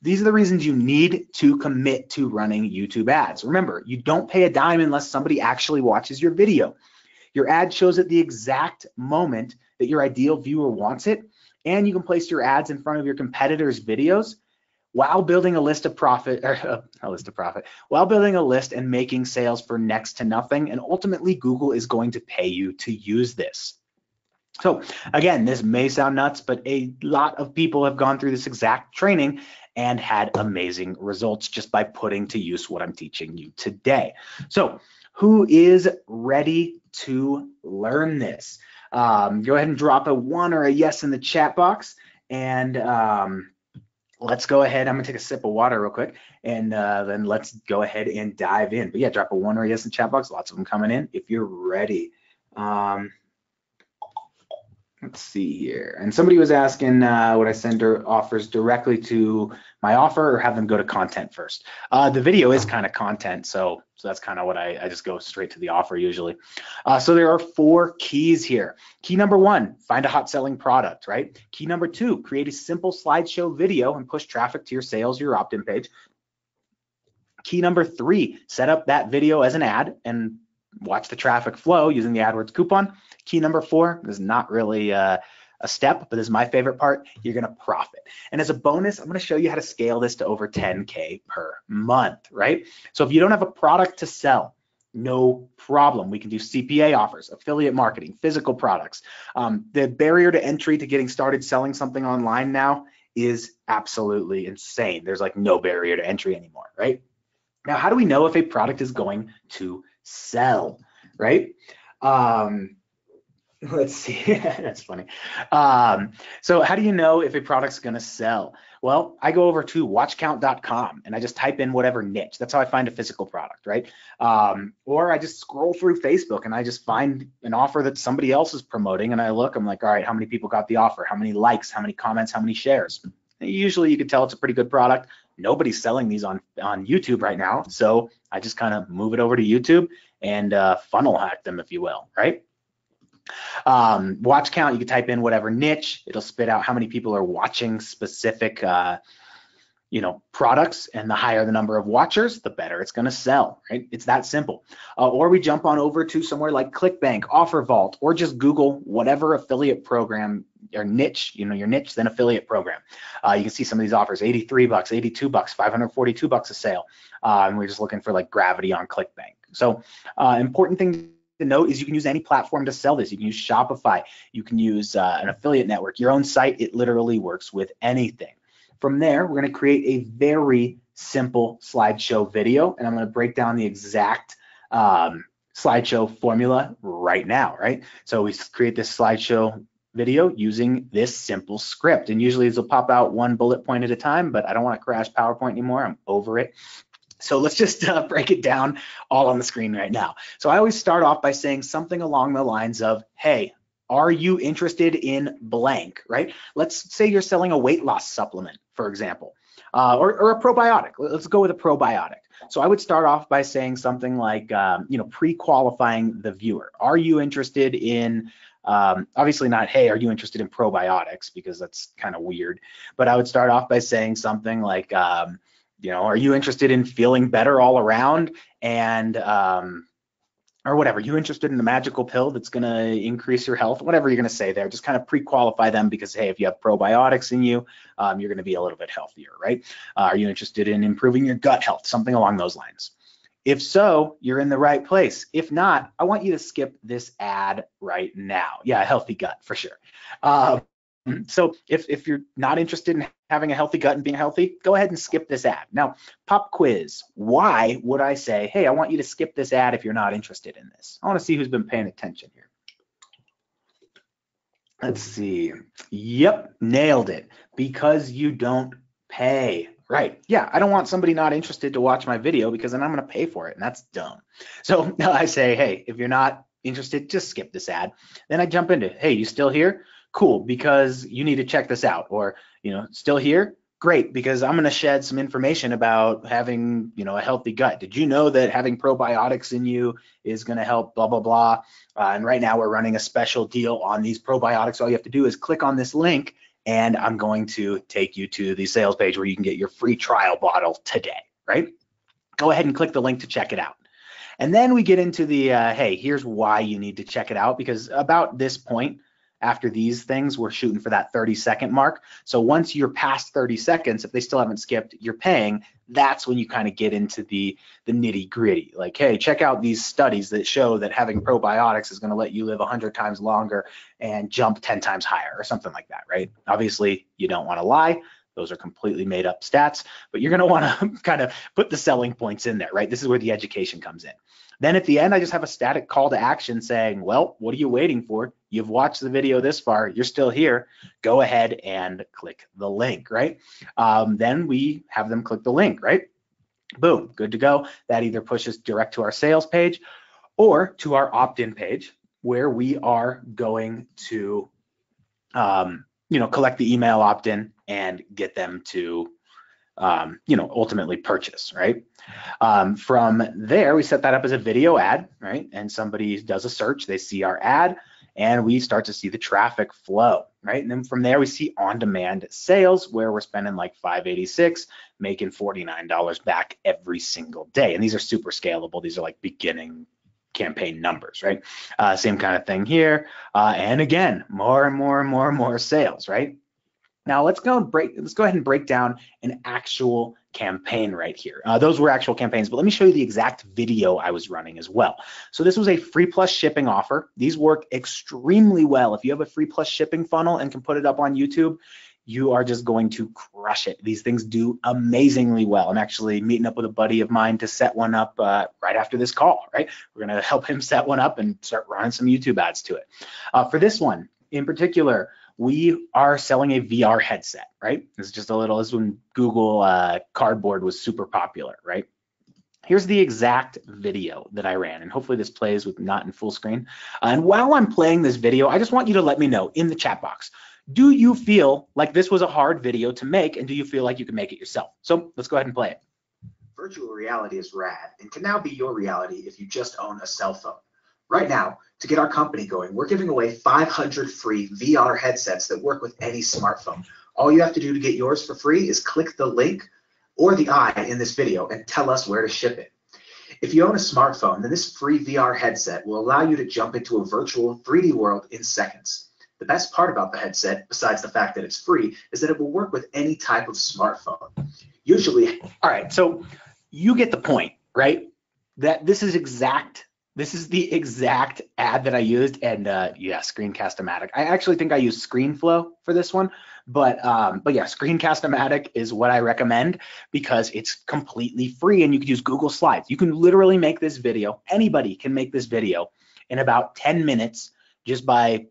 these are the reasons you need to commit to running YouTube ads. Remember, you don't pay a dime unless somebody actually watches your video. Your ad shows at the exact moment that your ideal viewer wants it, and you can place your ads in front of your competitors' videos while building a list while building a list and making sales for next to nothing. And ultimately, Google is going to pay you to use this. So again, this may sound nuts, but a lot of people have gone through this exact training and had amazing results just by putting to use what I'm teaching you today. So who is ready to learn this? Go ahead and drop a 1 or a yes in the chat box, and let's go ahead. I'm gonna take a sip of water real quick, and then let's go ahead and dive in. But yeah, drop a 1 or yes in the chat box. Lots of them coming in if you're ready. Let's see here. And somebody was asking, would I send offers directly to my offer or have them go to content first? The video is kind of content, so that's kind of what I just go straight to the offer usually. So there are 4 keys here. Key number 1, find a hot selling product, right? Key number 2, create a simple slideshow video and push traffic to your sales, your opt-in page. Key number 3, set up that video as an ad and watch the traffic flow using the AdWords coupon. Key number 4 is not really a step, but this is my favorite part. You're going to profit. And as a bonus, I'm going to show you how to scale this to over 10K per month, right? So if you don't have a product to sell, no problem. We can do CPA offers, affiliate marketing, physical products. The barrier to entry to getting started selling something online now is absolutely insane. There's like no barrier to entry anymore, right? Now, how do we know if a product is going to sell, right? Let's see, that's funny. So how do you know if a product's gonna sell? Well, I go over to watchcount.com and I just type in whatever niche. That's how I find a physical product, right? Or I just scroll through Facebook and I just find an offer that somebody else is promoting and I look, I'm like, all right, how many people got the offer? How many likes? How many comments? How many shares? And usually you can tell it's a pretty good product. Nobody's selling these on YouTube right now. So I just kind of move it over to YouTube and funnel hack them, if you will, right? Watch count, you can type in whatever niche, it'll spit out how many people are watching specific products, and the higher the number of watchers, the better it's going to sell, right? It's that simple. Or we jump on over to somewhere like ClickBank, OfferVault, or just Google whatever affiliate program your niche, your niche, then affiliate program. You can see some of these offers, $83, $82, $542 a sale. And we're just looking for like gravity on ClickBank. So important thing to note is you can use any platform to sell this. You can use Shopify, you can use an affiliate network, your own site. It literally works with anything. From there, we're going to create a very simple slideshow video, and I'm going to break down the exact slideshow formula right now, right? So we create this slideshow video using this simple script, and usually these will pop out 1 bullet point at a time, but I don't want to crash PowerPoint anymore. I'm over it. So let's just break it down all on the screen right now. So I always start off by saying something along the lines of, hey, are you interested in blank, right? Let's say you're selling a weight loss supplement, for example, or a probiotic. Let's go with a probiotic. So I would start off by saying something like, pre-qualifying the viewer. Are you interested in, obviously not, hey, are you interested in probiotics? Because that's kind of weird. But I would start off by saying something like, are you interested in feeling better all around, and or whatever, you interested in a magical pill that's going to increase your health, whatever you're going to say there, just kind of pre-qualify them, because hey, if you have probiotics in you, you're going to be a little bit healthier, right? Are you interested in improving your gut health, something along those lines? If so, you're in the right place. If not, I want you to skip this ad right now. Yeah, healthy gut for sure. So if you're not interested in having a healthy gut and being healthy, go ahead and skip this ad. Now, pop quiz. Why would I say, hey, I want you to skip this ad if you're not interested in this? I want to see who's been paying attention here. Let's see. Yep, nailed it. Because you don't pay. Right. Yeah, I don't want somebody not interested to watch my video, because then I'm going to pay for it, and that's dumb. So I say, hey, if you're not interested, just skip this ad. Then I jump into, hey, you still here? Cool, because you need to check this out. Or, still here? Great, because I'm going to shed some information about having, a healthy gut. Did you know that having probiotics in you is going to help blah, blah, blah? And right now we're running a special deal on these probiotics. All you have to do is click on this link, and I'm going to take you to the sales page where you can get your free trial bottle today, right? Go ahead and click the link to check it out. And then we get into the, hey, here's why you need to check it out, because about this point, after these things, we're shooting for that 30-second mark. So once you're past 30 seconds, if they still haven't skipped, you're paying. That's when you kind of get into the nitty gritty. Like, hey, check out these studies that show that having probiotics is going to let you live 100 times longer and jump 10 times higher, or something like that, right? Obviously, you don't want to lie, Those are completely made up stats, but you're gonna wanna kind of put the selling points in there, right? This is where the education comes in. Then at the end, I just have a static call to action saying, well, what are you waiting for? You've watched the video this far, you're still here, go ahead and click the link, right? Then we have them click the link, right? Boom, good to go. That either pushes direct to our sales page or to our opt-in page, where we are going to collect the email opt-in and get them to ultimately purchase, right? From there, we set that up as a video ad, right? And somebody does a search, they see our ad, and we start to see the traffic flow, right? And then from there, we see on-demand sales, where we're spending like $5.86, making $49 back every single day. And these are super scalable. These are like beginning campaign numbers, right? Same kind of thing here. And again, more and more sales, right? Now let's go ahead and break down an actual campaign right here. Those were actual campaigns, but let me show you the exact video I was running as well. So this was a free plus shipping offer. These work extremely well. If you have a free plus shipping funnel and can put it up on YouTube, you are just going to crush it. These things do amazingly well. I'm actually meeting up with a buddy of mine to set one up right after this call, right? We're gonna help him set one up and start running some YouTube ads to it. For this one in particular, we are selling a VR headset, right? This is when Google Cardboard was super popular, right? Here's the exact video that I ran, and hopefully this plays with not in full screen. And while I'm playing this video, I just want you to let me know in the chat box, do you feel like this was a hard video to make, and do you feel like you can make it yourself? So let's go ahead and play it. Virtual reality is rad and can now be your reality if you just own a cell phone. Right now, to get our company going, we're giving away 500 free VR headsets that work with any smartphone. All you have to do to get yours for free is click the link or the I in this video and tell us where to ship it. If you own a smartphone, then this free VR headset will allow you to jump into a virtual 3D world in seconds. The best part about the headset, besides the fact that it's free, is that it will work with any type of smartphone. Usually, all right, so you get the point, right? That this is the exact ad that I used, and yeah, Screencast-O-Matic. I actually think I used ScreenFlow for this one, but yeah, Screencast-O-Matic is what I recommend because it's completely free, and you can use Google Slides. You can literally make this video. Anybody can make this video in about 10 minutes just by,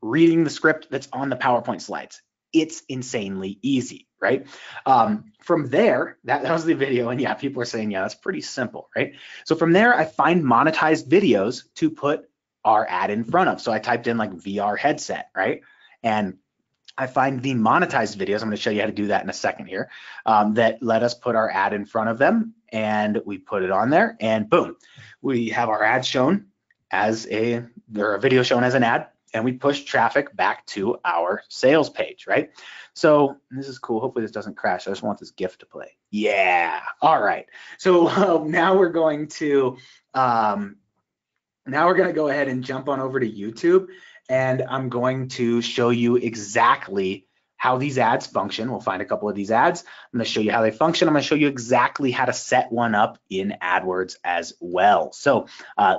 reading the script that's on the PowerPoint slides. It's insanely easy, right? From there, that was the video, and yeah, people are saying, yeah, that's pretty simple, right? So from there, I find monetized videos to put our ad in front of. So I typed in like VR headset, right? And I find the monetized videos, I'm gonna show you how to do that in a second here, that let us put our ad in front of them, and we put it on there, and boom, we have our ad shown as a video shown as an ad, and we push traffic back to our sales page, right? So this is cool. Hopefully this doesn't crash. I just want this GIF to play. Yeah. All right. So now we're going to go ahead and jump on over to YouTube, and I'm going to show you exactly how these ads function. We'll find a couple of these ads. I'm going to show you how they function. I'm going to show you exactly how to set one up in AdWords as well. So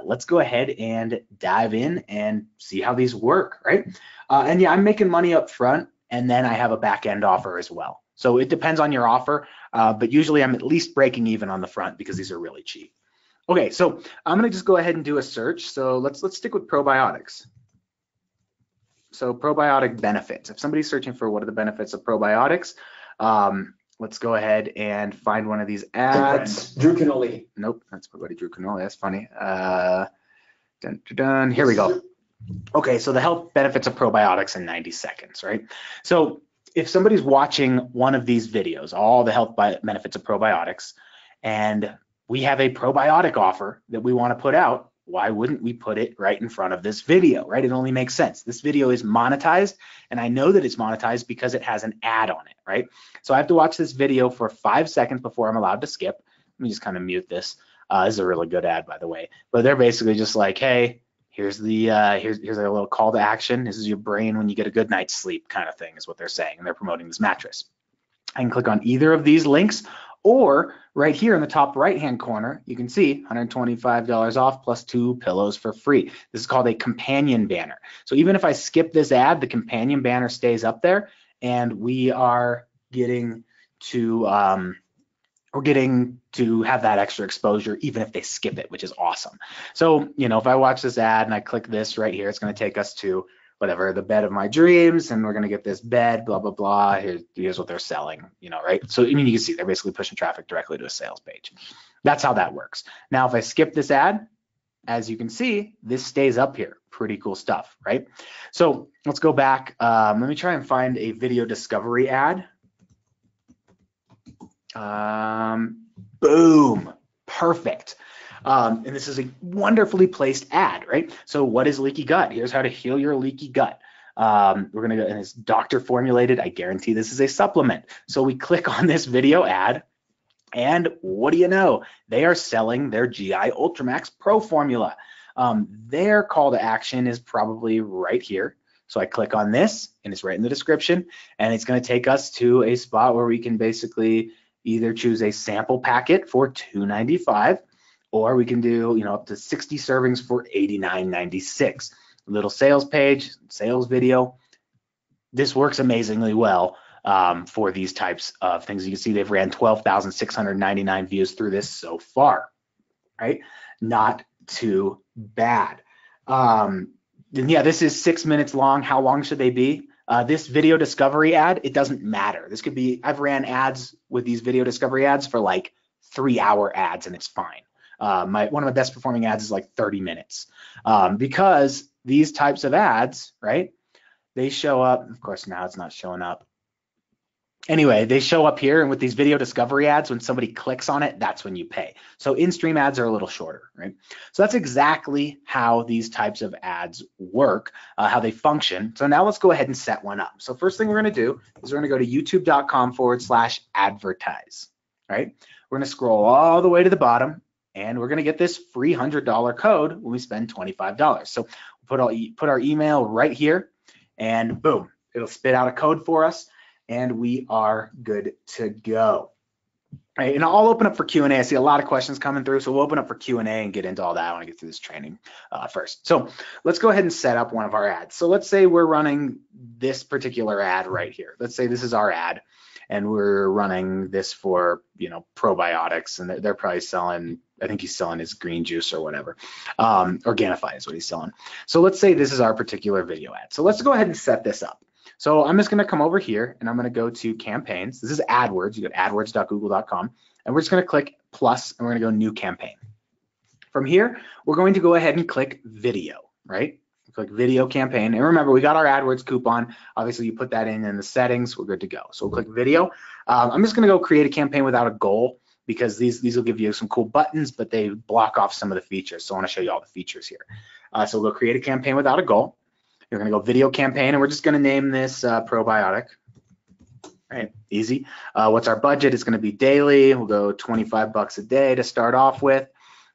let's go ahead and dive in and see how these work, right? And yeah, I'm making money up front, and then I have a back end offer as well. So it depends on your offer, but usually I'm at least breaking even on the front because these are really cheap. Okay, so I'm going to just go ahead and do a search. So let's stick with probiotics. So probiotic benefits. If somebody's searching for what are the benefits of probiotics, let's go ahead and find one of these ads. Drew Canoli. Nope, that's my buddy Drew Canoli. That's funny. Here we go. Okay, so the health benefits of probiotics in 90 seconds, right? So if somebody's watching one of these videos, all the health benefits of probiotics, and we have a probiotic offer that we want to put out, why wouldn't we put it right in front of this video, right? It only makes sense. This video is monetized, and I know that it's monetized because it has an ad on it, right? So I have to watch this video for 5 seconds before I'm allowed to skip. Let me just kind of mute this. This is a really good ad, by the way. But they're basically just like, hey, here's a little call to action. This is your brain when you get a good night's sleep kind of thing is what they're saying, and they're promoting this mattress. I can click on either of these links, or right here in the top right-hand corner, you can see $125 off plus 2 pillows for free. This is called a companion banner. So even if I skip this ad, the companion banner stays up there, and we are getting to have that extra exposure, even if they skip it, which is awesome. So, you know, if I watch this ad and I click this right here, it's going to take us to whatever, the bed of my dreams, and we're going to get this bed, blah, blah, blah. Here's what they're selling, you know, right? So, I mean, you can see they're basically pushing traffic directly to a sales page. That's how that works. Now, if I skip this ad, as you can see, this stays up here. Pretty cool stuff, right? So let's go back. Let me try and find a video discovery ad. Boom, perfect. And this is a wonderfully placed ad, right? So what is leaky gut? Here's how to heal your leaky gut. We're gonna go, and it's doctor formulated. I guarantee this is a supplement. So we click on this video ad, and what do you know? They are selling their GI Ultramax Pro formula. Their call to action is probably right here. So I click on this, and it's right in the description, and it's gonna take us to a spot where we can basically either choose a sample packet for $2.95, or we can do, you know, up to 60 servings for $89.96. Little sales page, sales video. This works amazingly well for these types of things. You can see they've ran 12,699 views through this so far, right? Not too bad. And yeah, this is 6 minutes long. How long should they be? This video discovery ad, it doesn't matter. This could be, I've ran ads with these video discovery ads for like 3-hour ads, and it's fine. One of my best performing ads is like 30 minutes because these types of ads, right? They show up, of course now it's not showing up. Anyway, they show up here, and with these video discovery ads, when somebody clicks on it, that's when you pay. So in-stream ads are a little shorter, right? So that's exactly how these types of ads work, how they function. So now let's go ahead and set one up. So first thing we're gonna do is we're gonna go to youtube.com/advertise, right? We're gonna scroll all the way to the bottom, and we're gonna get this free $100 code when we spend $25. So we'll put our email right here, and boom, it'll spit out a code for us, and we are good to go. All right, and I'll open up for Q&A. I see a lot of questions coming through, so we'll open up for Q&A and get into all that. I want to get through this training first. So let's go ahead and set up one of our ads. So let's say we're running this particular ad right here. Let's say this is our ad, and we're running this for, you know, probiotics, and they're probably selling, I think he's selling his green juice or whatever. Organifi is what he's selling. So let's say this is our particular video ad. So let's go ahead and set this up. So I'm just gonna come over here, and I'm gonna go to campaigns. This is AdWords. You go to adwords.google.com, and we're just gonna click plus, and we're gonna go new campaign. From here, we're going to go ahead and click video, right? Click video campaign. And remember, we got our AdWords coupon. Obviously, you put that in the settings, we're good to go. So we'll click video. I'm just gonna go create a campaign without a goal, because these will give you some cool buttons, but they block off some of the features. So I wanna show you all the features here. So we'll create a campaign without a goal. You're gonna go video campaign, and we're just gonna name this probiotic. Right, easy. What's our budget? It's gonna be daily. We'll go 25 bucks a day to start off with.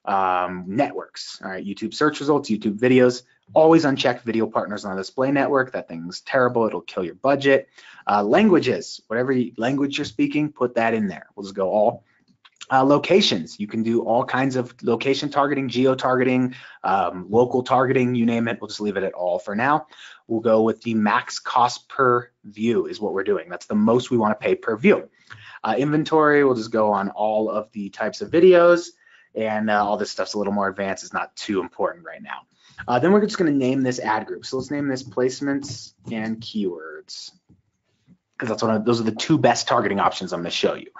Networks, all right, YouTube search results, YouTube videos. Always uncheck video partners on a display network. That thing's terrible, it'll kill your budget. Languages, whatever language you're speaking, put that in there. We'll just go all. Locations, you can do all kinds of location targeting, geo-targeting, local targeting, you name it. We'll just leave it at all for now. We'll go with the max cost per view is what we're doing. That's the most we want to pay per view. Inventory, we'll just go on all of the types of videos, and all this stuff's a little more advanced. It's not too important right now. Then we're just going to name this ad group. So let's name this placements and keywords, because that's those are the two best targeting options I'm going to show you.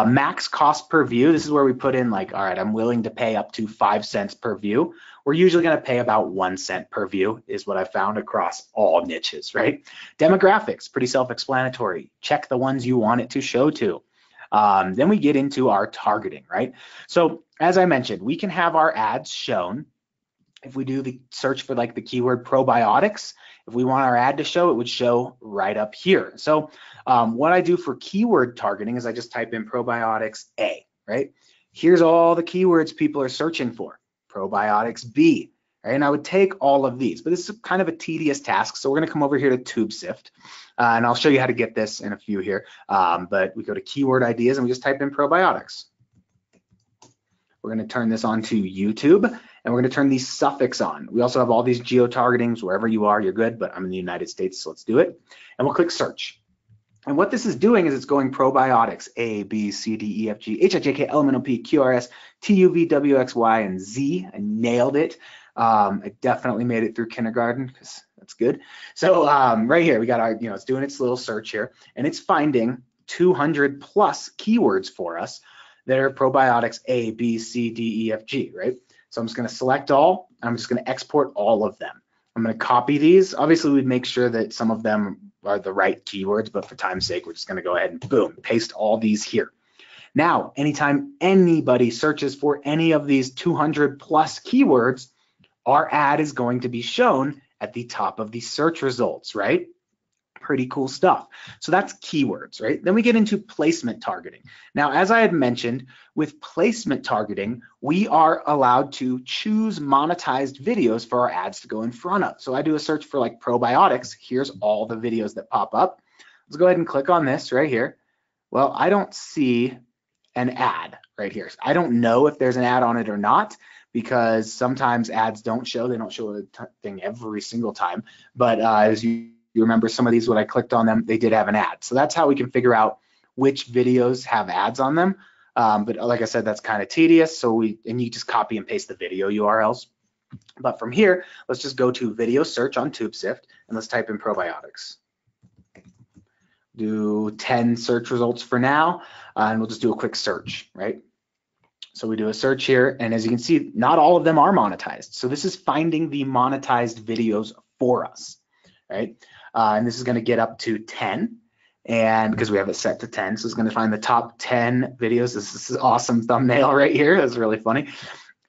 Max cost per view, this is where we put in like, all right, I'm willing to pay up to 5 cents per view. We're usually going to pay about 1 cent per view is what I found across all niches, right? Demographics, pretty self-explanatory. Check the ones you want it to show to. Then we get into our targeting, right? So as I mentioned, we can have our ads shown. If we do the search for like the keyword probiotics, if we want our ad to show, it would show right up here. So what I do for keyword targeting is I just type in probiotics A, right? Here's all the keywords people are searching for. Probiotics B, right? And I would take all of these, but this is kind of a tedious task. So we're gonna come over here to TubeSift, and I'll show you how to get this in a few here. But we go to keyword ideas, and we just type in probiotics. We're gonna turn this on to YouTube, and we're gonna turn these suffix on. We also have all these geo-targetings. Wherever you are, you're good, but I'm in the United States, so let's do it. And we'll click search. And what this is doing is it's going probiotics A, B, C, D, E, F, G, H, I, J, K, L, M, N, O, P, Q, R, S, T, U, V, W, X, Y, and Z. I nailed it. I definitely made it through kindergarten because that's good. So right here, we got our, it's doing its little search here, and it's finding 200 plus keywords for us that are probiotics A, B, C, D, E, F, G, right? So I'm just going to select all, and I'm just going to export all of them. I'm going to copy these. Obviously, we'd make sure that some of them are the right keywords, but for time's sake, we're just going to go ahead and boom, paste all these here. Now, anytime anybody searches for any of these 200 plus keywords, our ad is going to be shown at the top of the search results, right? Pretty cool stuff. So that's keywords, right? Then we get into placement targeting. Now, as I had mentioned, with placement targeting, we are allowed to choose monetized videos for our ads to go in front of. So I do a search for like probiotics. Here's all the videos that pop up. Let's go ahead and click on this right here. Well, I don't see an ad right here. I don't know if there's an ad on it or not, because sometimes ads don't show. They don't show a thing every single time. But as you remember, some of these, when I clicked on them, they did have an ad. So that's how we can figure out which videos have ads on them. But like I said, that's kind of tedious. And you just copy and paste the video URLs. But from here, let's just go to video search on TubeSift, and let's type in probiotics. Do 10 search results for now, and we'll just do a quick search, right? So we do a search here, and as you can see, not all of them are monetized. So this is finding the monetized videos for us, right? And this is going to get up to 10, and because we have it set to 10, so it's going to find the top 10 videos. This is an awesome thumbnail right here. That's really funny.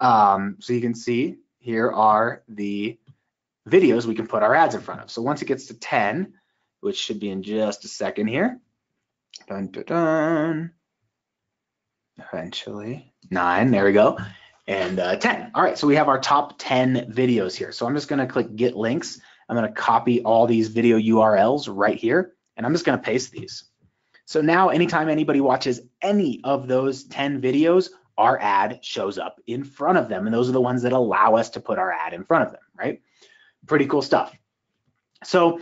So you can see here are the videos we can put our ads in front of. So once it gets to 10, which should be in just a second here, dun, dun, dun. Eventually 9, there we go, and 10. All right, so we have our top 10 videos here. So I'm just going to click get links. I'm going to copy all these video URLs right here, and I'm just going to paste these. So now anytime anybody watches any of those 10 videos, our ad shows up in front of them, and those are the ones that allow us to put our ad in front of them, right? Pretty cool stuff. So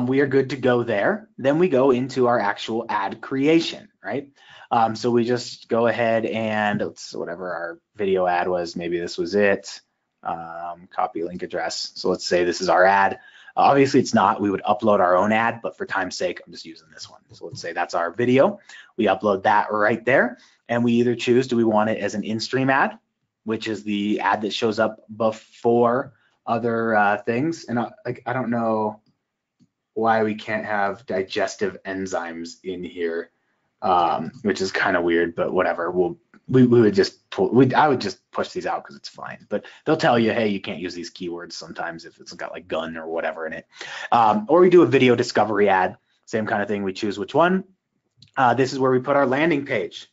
we are good to go there. Then we go into our actual ad creation, right? So we just go ahead and whatever our video ad was, maybe this was it, copy link address. So let's say this is our ad. Obviously it's not, we would upload our own ad, but for time's sake, I'm just using this one. So let's say that's our video. We upload that right there, and we either choose, do we want it as an in-stream ad, which is the ad that shows up before other things. And I don't know why we can't have digestive enzymes in here, which is kind of weird, but whatever. I would just push these out because it's fine. But they'll tell you, hey, you can't use these keywords sometimes if it's got like gun or whatever in it. Or we do a video discovery ad, same kind of thing. We choose which one. This is where we put our landing page.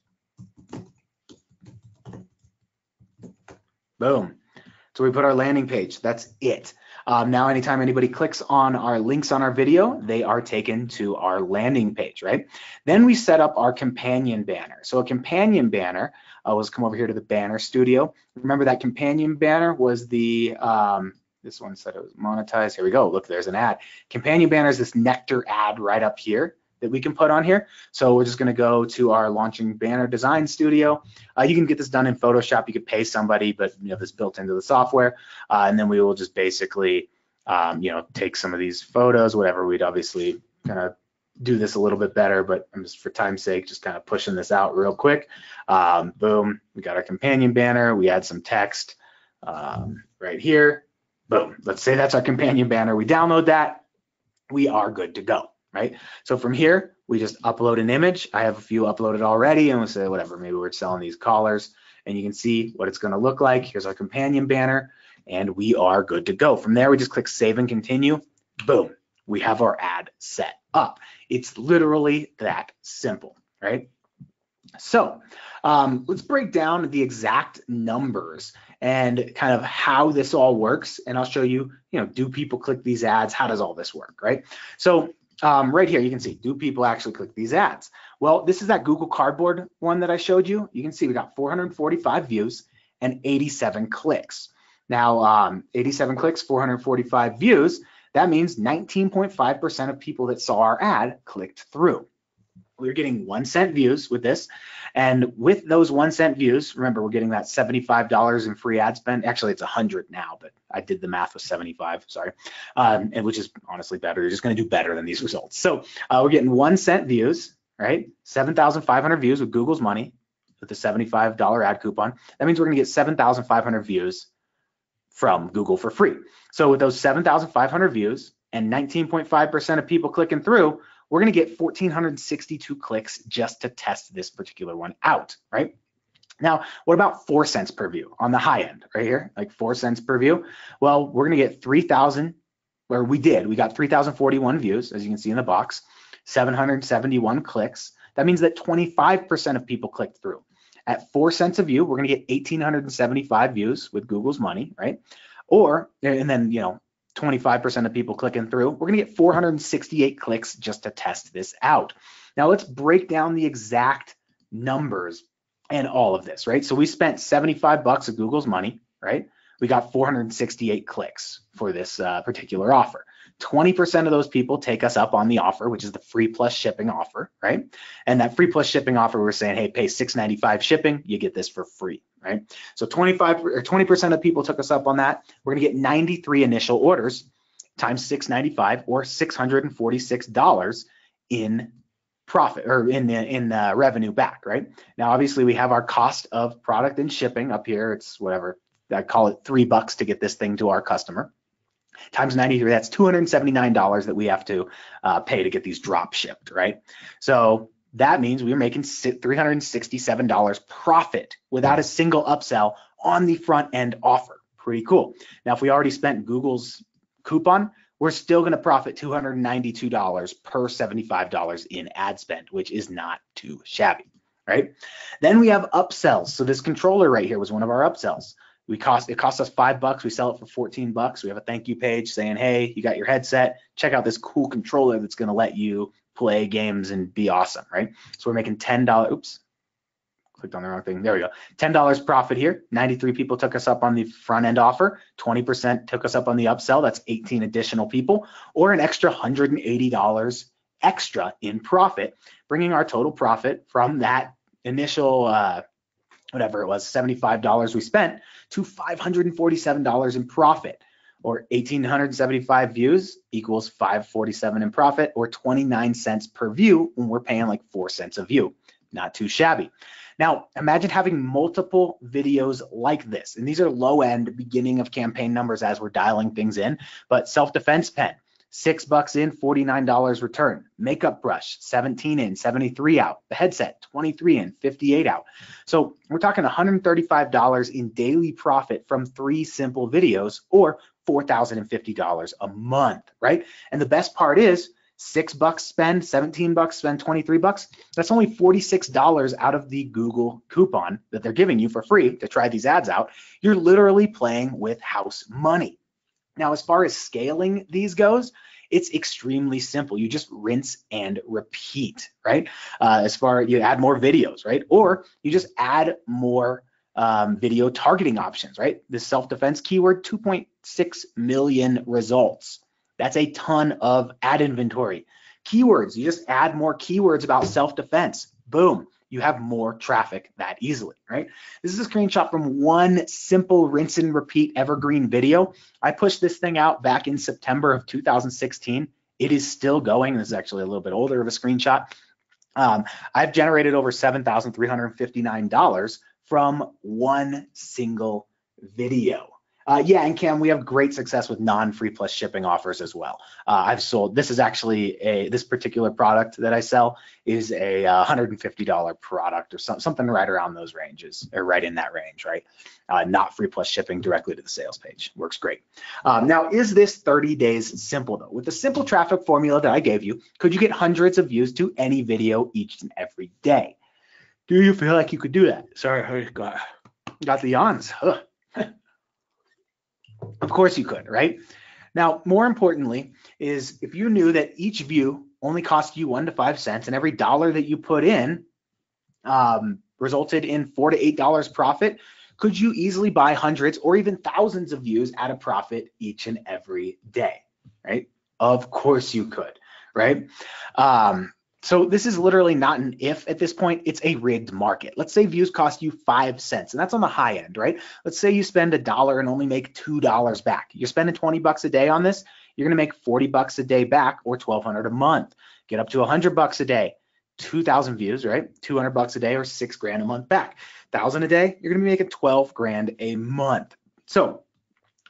Boom. So we put our landing page. That's it. Now, anytime anybody clicks on our links on our video, they are taken to our landing page, right? Then we set up our companion banner. So a companion banner, let's come over here to the banner studio. Remember that companion banner was the, this one said it was monetized. Here we go. Look, there's an ad. Companion banner is this nectar ad right up here that we can put on here. So we're just going to go to our launching banner design studio. You can get this done in Photoshop. You could pay somebody, but you have this built into the software. And then we will just basically, take some of these photos, whatever. We'd obviously kind of do this a little bit better, but I'm just for time's sake, just kind of pushing this out real quick. Boom, we got our companion banner. We add some text right here. Boom, let's say that's our companion banner. We download that. We are good to go. Right? So from here, we just upload an image. I have a few uploaded already, and we'll say whatever, maybe we're selling these collars, and you can see what it's going to look like. Here's our companion banner, and we are good to go. From there, we just click save and continue. Boom, we have our ad set up. It's literally that simple, right? So let's break down the exact numbers and kind of how this all works, and I'll show you, do people click these ads? How does all this work, right? So right here, you can see, do people actually click these ads? Well, this is that Google Cardboard one that I showed you. You can see we got 445 views and 87 clicks. Now, 87 clicks, 445 views, that means 19.5% of people that saw our ad clicked through, we're getting 1 cent views with this. And with those 1 cent views, remember, we're getting that $75 in free ad spend. Actually, it's 100 now, but I did the math with 75, sorry. And which is honestly better. You're just going to do better than these results. So we're getting 1 cent views, right? 7,500 views with Google's money with the $75 ad coupon. That means we're going to get 7,500 views from Google for free. So with those 7,500 views and 19.5% of people clicking through, we're going to get 1,462 clicks just to test this particular one out, right? Now, what about 4 cents per view on the high end right here, like 4 cents per view? Well, we're going to get 3,000, or we got 3,041 views, as you can see in the box, 771 clicks. That means that 25% of people clicked through. At 4 cents a view, we're going to get 1,875 views with Google's money, right? And then, 25% of people clicking through, we're going to get 468 clicks just to test this out. Now let's break down the exact numbers and all of this, right? So we spent $75 of Google's money, right? We got 468 clicks for this particular offer. 20% of those people take us up on the offer, which is the free plus shipping offer, right? And that free plus shipping offer, we're saying, hey, pay $6.95 shipping, you get this for free, right? So 20% of people took us up on that. We're gonna get 93 initial orders times $6.95 or $646 in profit or in revenue back, right? Now, obviously, we have our cost of product and shipping up here. It's whatever, I call it $3 to get this thing to our customer. Times 93, that's $279 that we have to pay to get these drop shipped, right? So that means we're making $367 profit without a single upsell on the front end offer. Pretty cool. Now, if we already spent Google's coupon, we're still going to profit $292 per $75 in ad spend, which is not too shabby, right? Then we have upsells. So this controller right here was one of our upsells. It cost us $5. We sell it for 14 bucks. We have a thank you page saying, hey, you got your headset. Check out this cool controller that's going to let you play games and be awesome, right? So we're making $10. Oops, clicked on the wrong thing. There we go. $10 profit here. 93 people took us up on the front end offer. 20% took us up on the upsell. That's 18 additional people, or an extra $180 extra in profit, bringing our total profit from that initial whatever it was, $75 we spent to $547 in profit, or 1,875 views equals $547 in profit, or 29 cents per view when we're paying like 4 cents a view. Not too shabby. Now, imagine having multiple videos like this, and these are low end beginning of campaign numbers as we're dialing things in, but self-defense pen, $6 in, $49 return. Makeup brush, 17 in, 73 out. The headset, 23 in, 58 out. So we're talking $135 in daily profit from 3 simple videos, or $4,050 a month, right? And the best part is $6 spend, $17 spend, 23 bucks. That's only $46 out of the Google coupon that they're giving you for free to try these ads out. You're literally playing with house money. Now, as far as scaling these goes, it's extremely simple. You just rinse and repeat, right? You add more videos, right? Or you just add more video targeting options, right? This self-defense keyword, 2.6 million results. That's a ton of ad inventory. Keywords, you just add more keywords about self-defense. Boom. You have more traffic that easily, right? This is a screenshot from one simple rinse and repeat evergreen video. I pushed this thing out back in September of 2016. It is still going. This is actually a little bit older of a screenshot. I've generated over $7,359 from one single video. Yeah, and Cam, we have great success with non-free plus shipping offers as well. I've sold, this is actually this particular product that I sell is a $150 product or something right around those ranges, or right in that range, right? Not free plus shipping directly to the sales page. Works great. Now, is this 30 days simple though? With the simple traffic formula that I gave you, could you get hundreds of views to any video each and every day? Do you feel like you could do that? Sorry, I got the yawns. Ugh. Of course you could, right? Now, more importantly is if you knew that each view only cost you 1 to 5 cents and every dollar that you put in resulted in $4 to $8 profit, could you easily buy hundreds or even thousands of views at a profit each and every day, right? Of course you could, right? So this is literally not an if at this point, it's a rigged market. Let's say views cost you 5 cents, and that's on the high end, right? Let's say you spend $1 and only make $2 back. You're spending 20 bucks a day on this, you're gonna make 40 bucks a day back, or 1,200 a month. Get up to 100 bucks a day, 2,000 views, right? 200 bucks a day, or 6 grand a month back. 1,000 a day, you're gonna be making 12 grand a month. So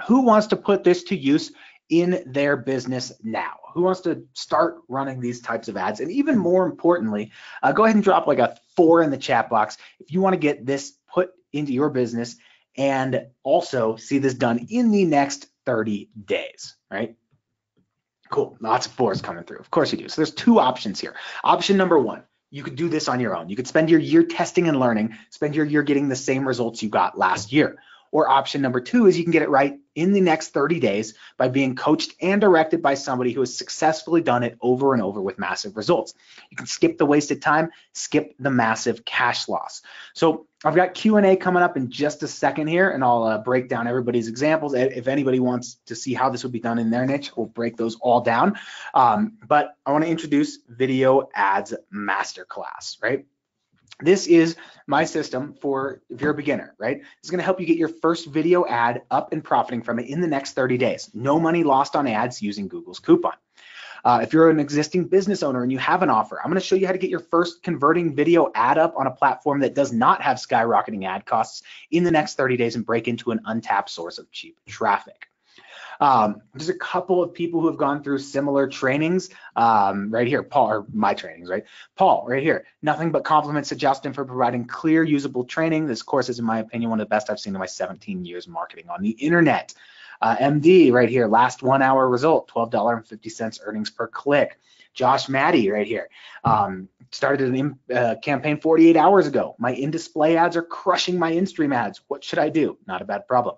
who wants to put this to use in their business now? Who wants to start running these types of ads? And even more importantly, go ahead and drop like a 4 in the chat box if you want to get this put into your business and also see this done in the next 30 days, right? Cool, lots of 4s coming through. Of course you do. So there's 2 options here. Option number 1, you could do this on your own. You could spend your year testing and learning, spend your year getting the same results you got last year. Or option number 2 is you can get it right in the next 30 days by being coached and directed by somebody who has successfully done it over and over with massive results. You can skip the wasted time, skip the massive cash loss. So I've got Q&A coming up in just a second here, and I'll break down everybody's examples. If anybody wants to see how this would be done in their niche, we'll break those all down. But I want to introduce Video Ads Masterclass, right? This is my system for if you're a beginner, right? It's going to help you get your first video ad up and profiting from it in the next 30 days. No money lost on ads using Google's coupon. If you're an existing business owner and you have an offer, I'm going to show you how to get your first converting video ad up on a platform that does not have skyrocketing ad costs in the next 30 days and break into an untapped source of cheap traffic. There's a couple of people who have gone through similar trainings right here, Paul, or my trainings, right? Paul, right here, nothing but compliments to Justin for providing clear, usable training. This course is, in my opinion, one of the best I've seen in my 17 years marketing on the internet. MD right here, last 1 hour result, $12.50 earnings per click. Josh Maddie right here, started a campaign 48 hours ago. My in-display ads are crushing my in-stream ads. What should I do? Not a bad problem.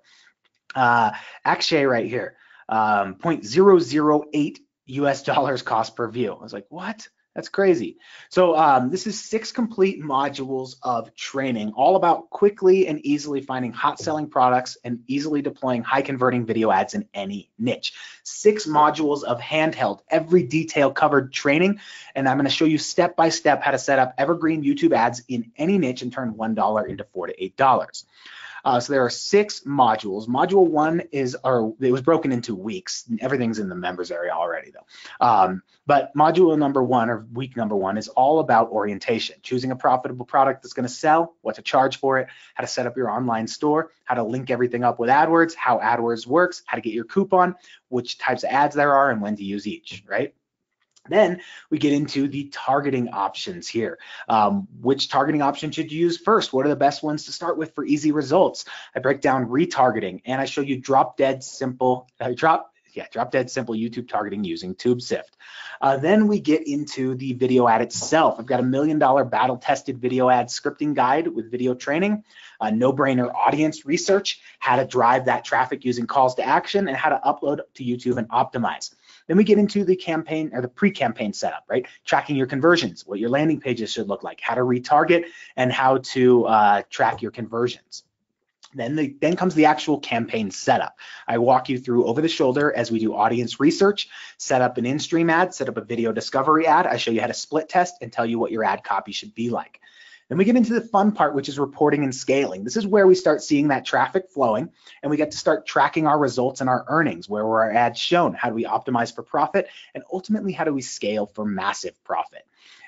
Akshay right here, 0.008 US dollars cost per view. I was like, what? That's crazy. So this is 6 complete modules of training, all about quickly and easily finding hot selling products and easily deploying high converting video ads in any niche. 6 modules of handheld, every detail covered training. And I'm going to show you step by step how to set up evergreen YouTube ads in any niche and turn $1 into $4 to $8. So there are 6 modules. Module 1 it was broken into weeks. Everything's in the members area already though. But module number 1, or week number 1, is all about orientation, choosing a profitable product that's going to sell, what to charge for it, how to set up your online store, how to link everything up with AdWords, how AdWords works, how to get your coupon, which types of ads there are, and when to use each, right? Then we get into the targeting options here. Which targeting option should you use first? What are the best ones to start with for easy results? I break down retargeting, and I show you drop dead simple YouTube targeting using TubeSift. Then we get into the video ad itself. I've got a $1 million battle-tested video ad scripting guide with video training, no-brainer audience research, how to drive that traffic using calls to action, and how to upload to YouTube and optimize. Then we get into the campaign or the pre-campaign setup, right? Tracking your conversions, what your landing pages should look like, how to retarget, and how to track your conversions. Then comes the actual campaign setup. I walk you through over the shoulder as we do audience research, set up an in-stream ad, set up a video discovery ad. I show you how to split test and tell you what your ad copy should be like. Then we get into the fun part, which is reporting and scaling. This is where we start seeing that traffic flowing, and we get to start tracking our results and our earnings. Where were our ads shown? How do we optimize for profit? And ultimately, how do we scale for massive profit?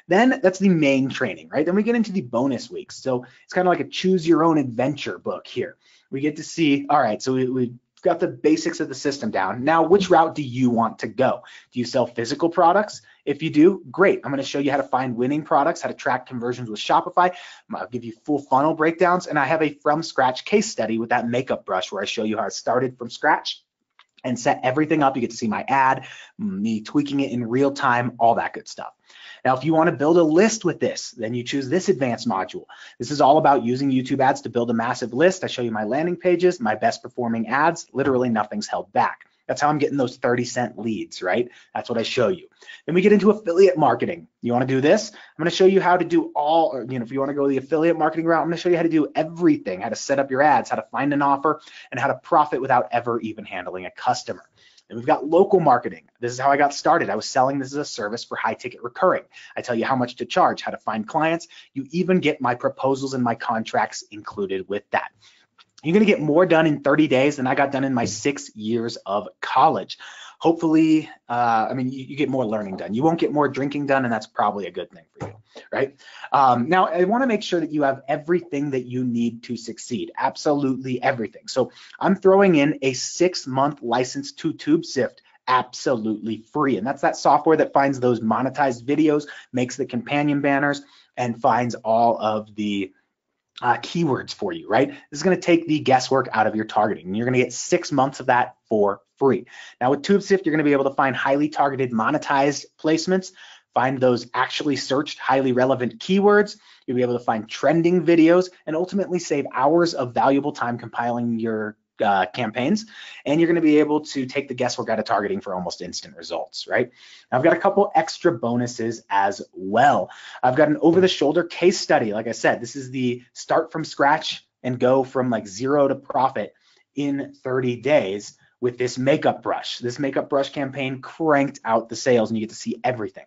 Then that's the main training, right? Then we get into the bonus weeks. So it's kind of like a choose your own adventure book here. We get to see, all right, so we've got the basics of the system down. Now, which route do you want to go? Do you sell physical products? If you do, great. I'm going to show you how to find winning products, how to track conversions with Shopify. I'll give you full funnel breakdowns, and I have a from scratch case study with that makeup brush where I show you how I started from scratch and set everything up. You get to see my ad, me tweaking it in real time, all that good stuff. Now, if you want to build a list with this, then you choose this advanced module. This is all about using YouTube ads to build a massive list. I show you my landing pages, my best performing ads, literally nothing's held back. That's how I'm getting those 30-cent leads, right? That's what I show you. Then we get into affiliate marketing. You want to do this? I'm going to show you how to do all, or, if you want to go the affiliate marketing route, I'm going to show you how to do everything, how to set up your ads, how to find an offer, and how to profit without ever even handling a customer. Then we've got local marketing. This is how I got started. I was selling this as a service for high ticket recurring. I tell you how much to charge, how to find clients. You even get my proposals and my contracts included with that. You're going to get more done in 30 days than I got done in my 6 years of college. Hopefully, I mean, you get more learning done. You won't get more drinking done, and that's probably a good thing for you, right? Now, I want to make sure that you have everything that you need to succeed, absolutely everything. So I'm throwing in a 6-month license to TubeSift, absolutely free. And that's that software that finds those monetized videos, makes the companion banners, and finds all of the keywords for you, right? This is going to take the guesswork out of your targeting, and you're going to get 6 months of that for free. Now with TubeSift, you're going to be able to find highly targeted monetized placements, find those actually searched highly relevant keywords. You'll be able to find trending videos and ultimately save hours of valuable time compiling your campaigns, and you're going to be able to take the guesswork out of targeting for almost instant results, right? Now, I've got a couple extra bonuses as well. I've got an over-the-shoulder case study. Like I said, this is the start from scratch and go from like 0 to profit in 30 days with this makeup brush. This makeup brush campaign cranked out the sales, and you get to see everything.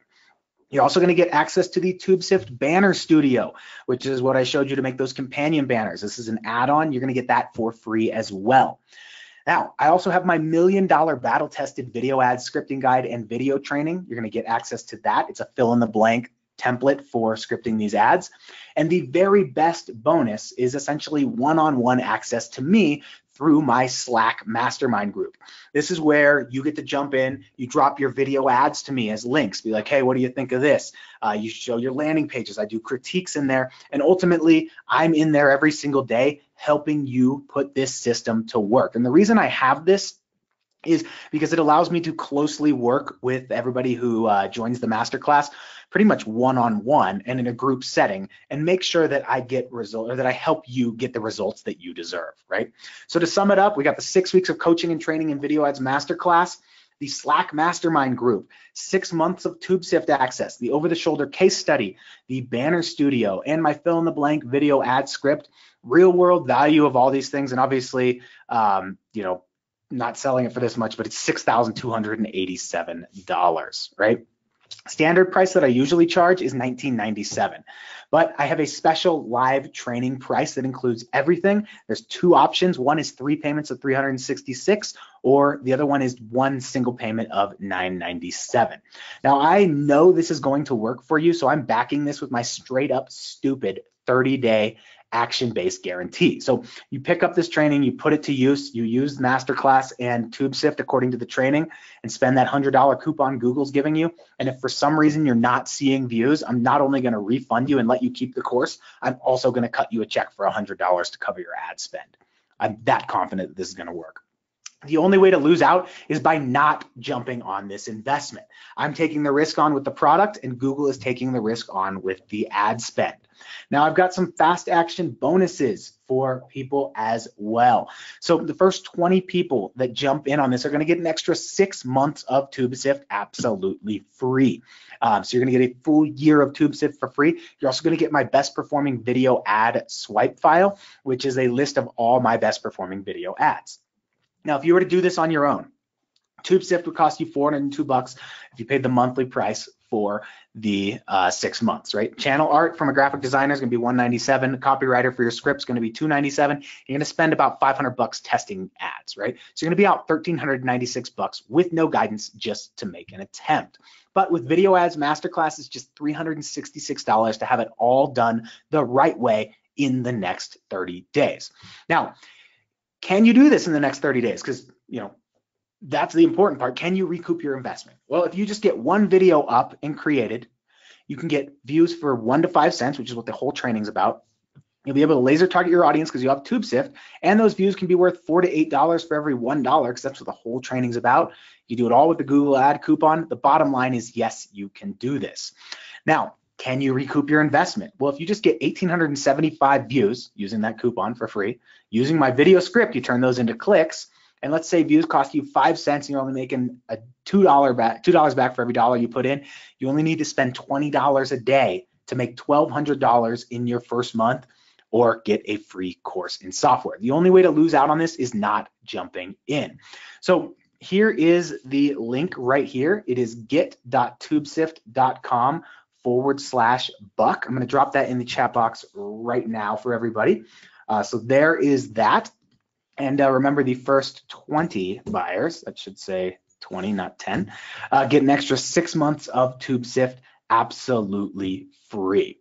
You're also going to get access to the TubeSift Banner Studio, which is what I showed you to make those companion banners. This is an add-on. You're going to get that for free as well. Now, I also have my $1 million battle-tested video ad scripting guide and video training. You're going to get access to that. It's a fill-in-the-blank template for scripting these ads. And the very best bonus is essentially one-on-one access to me through my Slack mastermind group. This is where you get to jump in, you drop your video ads to me as links, be like, hey, what do you think of this? You show your landing pages, I do critiques in there, and ultimately I'm in there every single day helping you put this system to work. And the reason I have this is because it allows me to closely work with everybody who joins the masterclass, pretty much one-on-one and in a group setting, and make sure that I get results, or that I help you get the results that you deserve, right? So to sum it up, we got the 6 weeks of coaching and training in video ads masterclass, the Slack mastermind group, 6 months of TubeSift access, the over-the-shoulder case study, the banner studio, and my fill-in-the-blank video ad script, real-world value of all these things, and obviously, you know, not selling it for this much, but it's $6,287, right? Standard price that I usually charge is $19.97, but I have a special live training price that includes everything. There's 2 options. One is 3 payments of $366, or the other one is 1 single payment of $997. Now, I know this is going to work for you, so I'm backing this with my straight up stupid 30-day action-based guarantee. So you pick up this training, you put it to use, you use Masterclass and TubeSift according to the training, and spend that $100 coupon Google's giving you. And if for some reason you're not seeing views, I'm not only going to refund you and let you keep the course, I'm also going to cut you a check for $100 to cover your ad spend. I'm that confident that this is going to work. The only way to lose out is by not jumping on this investment. I'm taking the risk on with the product, and Google is taking the risk on with the ad spend. Now, I've got some fast action bonuses for people as well. So the first 20 people that jump in on this are going to get an extra 6 months of TubeSift absolutely free. So you're going to get a full year of TubeSift for free. You're also going to get my best performing video ad swipe file, which is a list of all my best performing video ads. Now, if you were to do this on your own, TubeSift would cost you $402 if you paid the monthly price for the 6 months, right? Channel art from a graphic designer is going to be $197. Copywriter for your script is going to be $297. You're going to spend about $500 testing ads, right? So you're going to be out $1,396 with no guidance just to make an attempt. But with Video Ads Masterclass, it's just $366 to have it all done the right way in the next 30 days. Now, can you do this in the next 30 days? Because, you know, that's the important part. Can you recoup your investment? Well, if you just get one video up and created, you can get views for 1 to 5 cents, which is what the whole training's about. You'll be able to laser target your audience because you have TubeSift, and those views can be worth $4 to $8 for every $1 because that's what the whole training's about. You do it all with the Google ad coupon. The bottom line is, yes, you can do this. Now, can you recoup your investment? Well, if you just get 1,875 views using that coupon for free, using my video script, you turn those into clicks, and let's say views cost you 5 cents and you're only making a $2 back for every dollar you put in. You only need to spend $20 a day to make $1,200 in your first month or get a free course in software. The only way to lose out on this is not jumping in. So here is the link right here. It is get.tubesift.com/buck. I'm going to drop that in the chat box right now for everybody. So there is that. And remember, the first 20 buyers, that should say 20, not 10, get an extra 6 months of TubeSift absolutely free.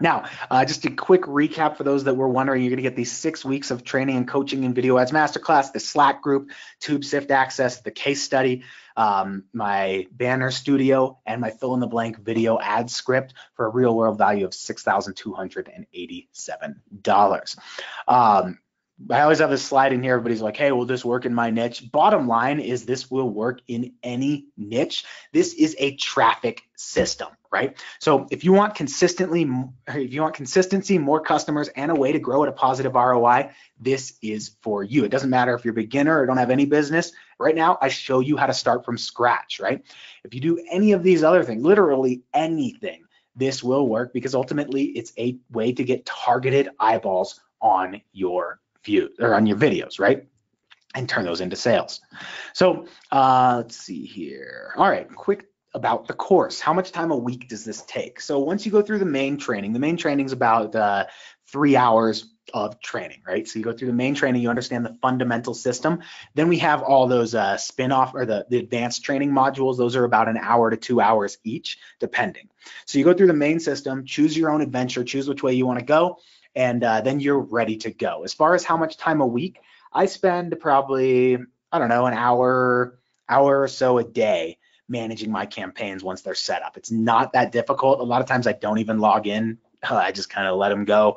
Now, just a quick recap for those that were wondering, you're going to get these 6 weeks of training and coaching in Video Ads Masterclass, the Slack group, TubeSift access, the case study, my banner studio, and my fill-in-the-blank video ad script for a real-world value of $6,287. I always have this slide in here. Everybody's like, hey, will this work in my niche? Bottom line is this will work in any niche. This is a traffic system, right? So if you want consistency, more customers, and a way to grow at a positive ROI, this is for you. It doesn't matter if you're a beginner or don't have any business. Right now, I show you how to start from scratch, right? If you do any of these other things, literally anything, this will work because ultimately it's a way to get targeted eyeballs on your view or on your videos, right? And turn those into sales. So let's see here. All right, quick about the course. How much time a week does this take? So once you go through the main training is about 3 hours of training, right? So you go through the main training, you understand the fundamental system. Then we have all those spin-off or the advanced training modules. Those are about 1 hour to 2 hours each, depending. So you go through the main system, choose your own adventure, choose which way you want to go, and then you're ready to go. As far as how much time a week, I spend probably, I don't know, an hour or so a day managing my campaigns once they're set up. It's not that difficult. A lot of times I don't even log in. I just kind of let them go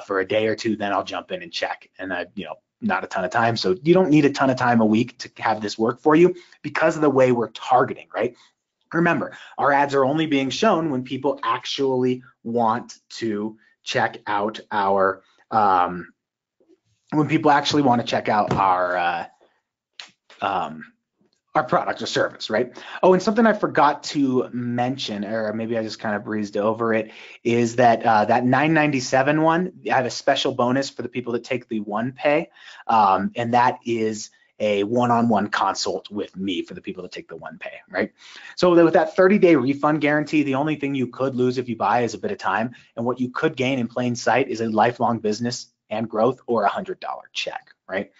for a day or two, then I'll jump in and check. And not a ton of time. So you don't need a ton of time a week to have this work for you because of the way we're targeting, right? Remember, our ads are only being shown when people actually want to check out our our product or service, right? Oh, and something I forgot to mention, or maybe I just kind of breezed over it, is that that $997 one, I have a special bonus for the people that take the one pay, and that is a one-on-one consult with me for the people that take the one pay, right? So with that 30-day refund guarantee, the only thing you could lose if you buy is a bit of time, and what you could gain in plain sight is a lifelong business and growth or a $100 check, right?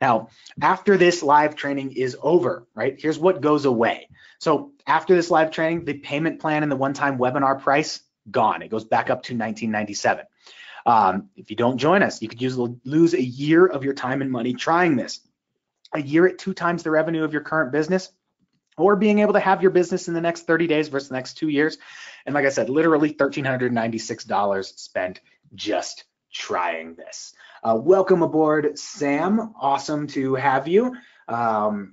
Now, after this live training is over, right, here's what goes away. So after this live training, the payment plan and the one-time webinar price, gone. It goes back up to $1997. If you don't join us, you could lose a year of your time and money trying this. A year at 2 times the revenue of your current business, or being able to have your business in the next 30 days versus the next 2 years. And like I said, literally $1,396 spent just trying this. Welcome aboard, Sam. Awesome to have you.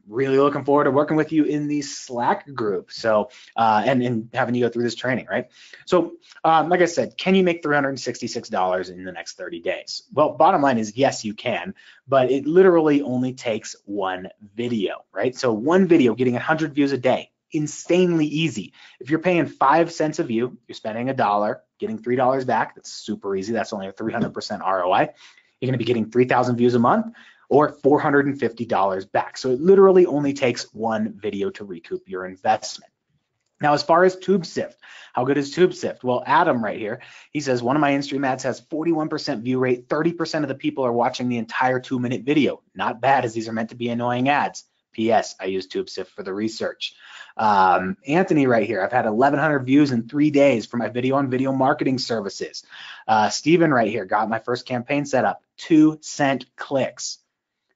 Really looking forward to working with you in the Slack group. So, and having you go through this training, right? So, like I said, can you make $366 in the next 30 days? Well, bottom line is yes, you can, but it literally only takes one video, right? So one video getting 100 views a day, insanely easy. If you're paying 5 cents a view, you're spending $1, getting $3 back. That's super easy. That's only a 300% ROI. You're going to be getting 3,000 views a month or $450 back. So it literally only takes one video to recoup your investment. Now, as far as TubeSift, how good is TubeSift? Well, Adam right here, he says, one of my in-stream ads has 41% view rate. 30% of the people are watching the entire 2-minute video. Not bad, as these are meant to be annoying ads. P.S. I use TubeSift for the research. Anthony right here, I've had 1,100 views in 3 days for my video on video marketing services. Steven right here, got my first campaign set up, 2-cent clicks.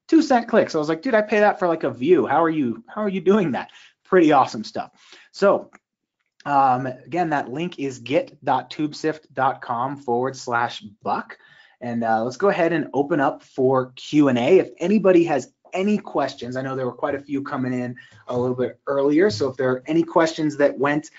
2-cent clicks. I was like, dude, I pay that for like a view. How are you doing that? Pretty awesome stuff. So again, that link is get.tubesift.com/buck. And let's go ahead and open up for Q&A. If anybody has any questions, I know there were quite a few coming in a little bit earlier, so if there are any questions that went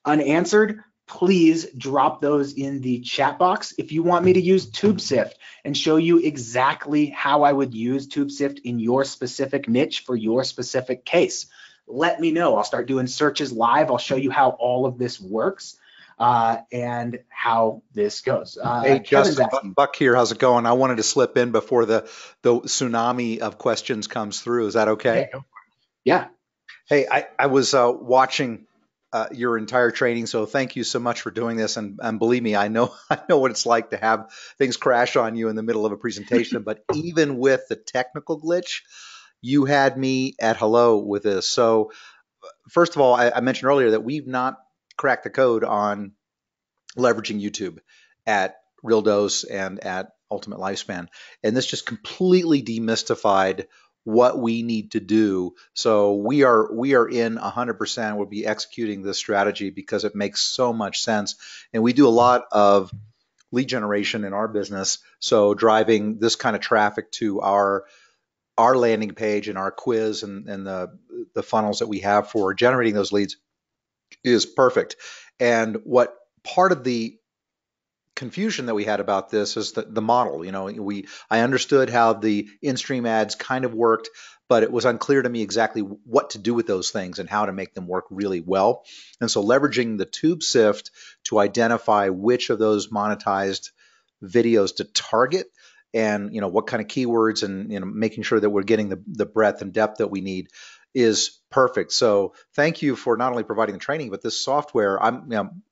unanswered, please drop those in the chat box. If you want me to use TubeSift and show you exactly how I would use TubeSift in your specific niche for your specific case, let me know. I'll start doing searches live. I'll show you how all of this works. and how this goes. Hey, Kevin's Justin, asking. Buck here. How's it going? I wanted to slip in before the tsunami of questions comes through. Is that Yeah, okay? go. Yeah. Hey, I was watching your entire training, so thank you so much for doing this. And believe me, I know I know what it's like to have things crash on you in the middle of a presentation. But even with the technical glitch, you had me at hello with this. So first of all, I mentioned earlier that we've not cracked the code on leveraging YouTube at Real Dose and at Ultimate Lifespan. And this just completely demystified what we need to do. So we are in 100%. We'll be executing this strategy because it makes so much sense. And we do a lot of lead generation in our business. So driving this kind of traffic to our landing page and our quiz and the funnels that we have for generating those leads is perfect. And what part of the confusion that we had about this is the model. I understood how the in-stream ads kind of worked, but it was unclear to me exactly what to do with those things and how to make them work really well. And so leveraging the tube sift to identify which of those monetized videos to target and what kind of keywords and making sure that we're getting the breadth and depth that we need is perfect. So thank you for not only providing the training, but this software. I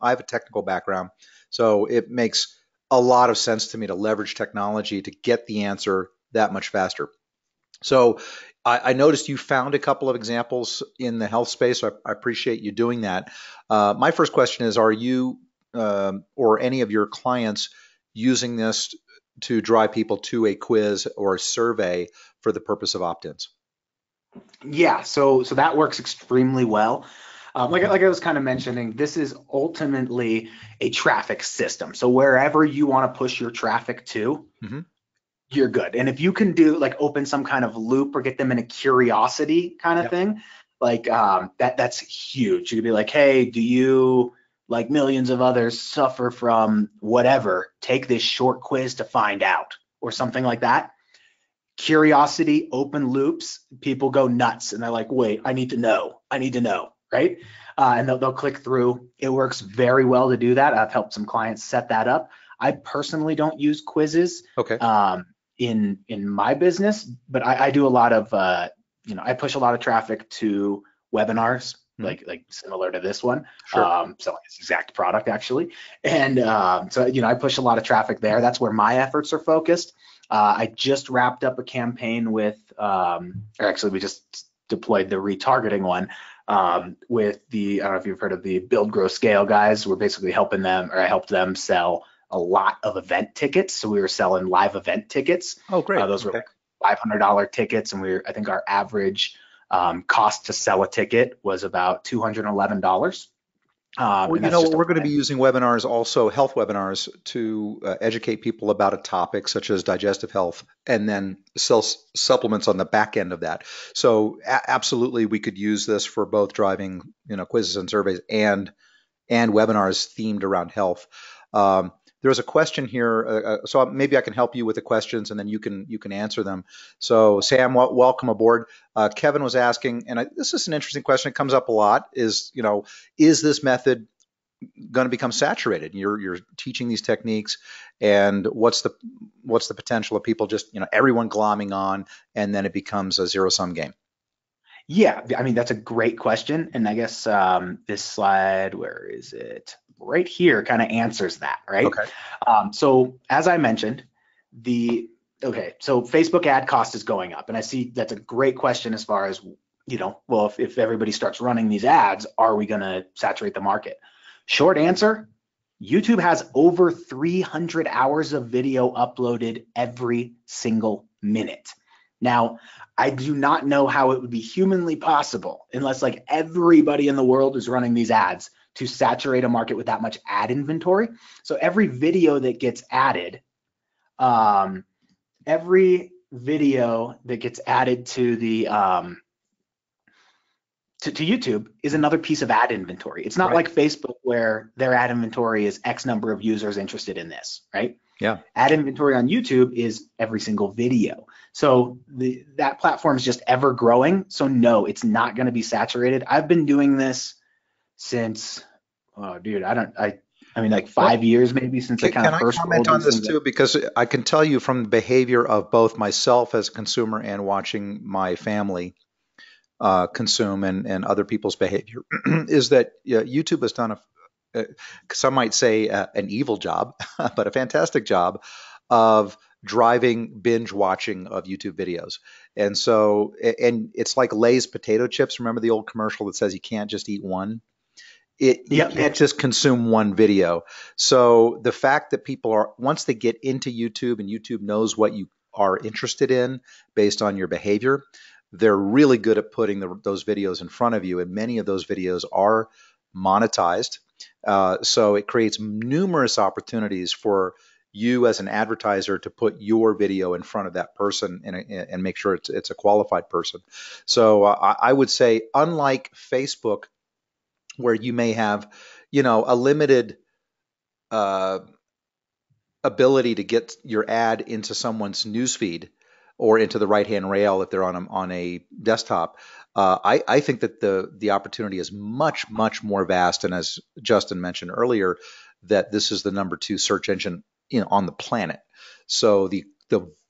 have a technical background, so it makes a lot of sense to me to leverage technology to get the answer that much faster. So I noticed you found a couple of examples in the health space. So I appreciate you doing that. My first question is, are you or any of your clients using this to drive people to a quiz or a survey for the purpose of opt-ins? Yeah, so that works extremely well. Like I was kind of mentioning, this is ultimately a traffic system. So wherever you want to push your traffic to, you're good. And if you can do like open some kind of loop or get them in a curiosity kind of thing, like that's huge. You could be like, hey, do you, like millions of others, suffer from whatever? Take this short quiz to find out, or something like that. Curiosity, open loops, people go nuts and they're like, wait, I need to know, right? And they'll click through. It works very well to do that. I've helped some clients set that up. I personally don't use quizzes in my business, but I do a lot of, I push a lot of traffic to webinars, like similar to this one. Sure. So it's exact product actually. And so I push a lot of traffic there. That's where my efforts are focused. I just wrapped up a campaign with, or actually we just deployed the retargeting one with the, I don't know if you've heard of the Build, Grow, Scale guys. We're basically helping them, or I helped them sell a lot of event tickets. So we were selling live event tickets. Oh, great. Those were like $500 tickets. And I think our average cost to sell a ticket was about $211. Well, we're going to be using webinars, also health webinars, to educate people about a topic such as digestive health, and then sell supplements on the back end of that. So absolutely, we could use this for both driving, quizzes and surveys and webinars themed around health. There's a question here, so maybe I can help you with the questions, and then you can answer them. So Sam, welcome aboard. Kevin was asking, and this is an interesting question. It comes up a lot. Is this method going to become saturated? You're teaching these techniques, and what's the potential of people just everyone glomming on, and then it becomes a zero-sum game? Yeah, I mean, that's a great question. And I guess this slide, where is it? Right here kind of answers that, right? Okay. So as I mentioned, so Facebook ad cost is going up. And I see that's a great question as far as, well, if everybody starts running these ads, are we going to saturate the market? Short answer, YouTube has over 300 hours of video uploaded every single minute. Now, I do not know how it would be humanly possible, unless like everybody in the world is running these ads, to saturate a market with that much ad inventory. So every video that gets added, to the to YouTube is another piece of ad inventory. It's not like Facebook, where their ad inventory is X number of users interested in this, right? Yeah. Ad inventory on YouTube is every single video. So that platform is just ever growing. So no, it's not going to be saturated. I've been doing this since, I mean, like Well, 5 years maybe since I kind can of I first comment rolled on these this things out. too? Because I can tell you from the behavior of both myself as a consumer and watching my family consume and other people's behavior is that YouTube has done some might say an evil job, but a fantastic job of driving binge watching of YouTube videos. And so, and it's like Lay's potato chips. Remember the old commercial that says you can't just eat one? You Yep. can't just consume one video. So the fact that people are, once they get into YouTube and YouTube knows what you are interested in based on your behavior, they're really good at putting those videos in front of you. And many of those videos are monetized. So it creates numerous opportunities for you as an advertiser to put your video in front of that person and make sure it's a qualified person. So I would say, unlike Facebook, where you may have, a limited uh, ability to get your ad into someone's newsfeed or into the right hand rail if they're on a desktop. I think that the opportunity is much, much more vast. And as Justin mentioned earlier, that this is the number 2 search engine on the planet. So the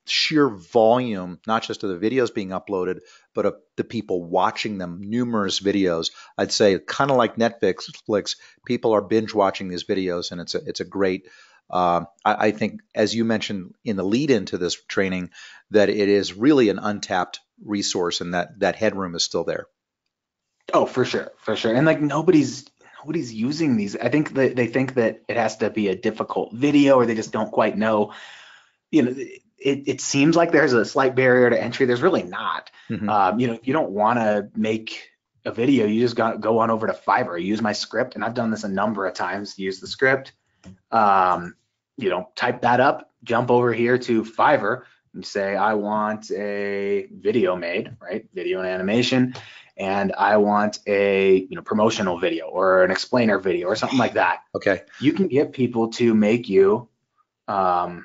sheer volume, not just of the videos being uploaded, but of the people watching them, numerous videos. I'd say kind of like Netflix, people are binge watching these videos, and it's a great. I think, as you mentioned in the lead into this training, that it is really an untapped resource, and that headroom is still there. Oh, for sure, for sure. And like nobody's using these. I think that they think that it has to be a difficult video, or they just don't quite know. It seems like there's a slight barrier to entry. There's really not. Mm-hmm. You don't want to make a video. You just got to go on over to Fiverr, use my script, and I've done this a number of times. Use the script, type that up, jump over here to Fiverr and say, I want a video made, right? Video and animation. And I want a promotional video or an explainer video or something like that. Okay. You can get people to make you, here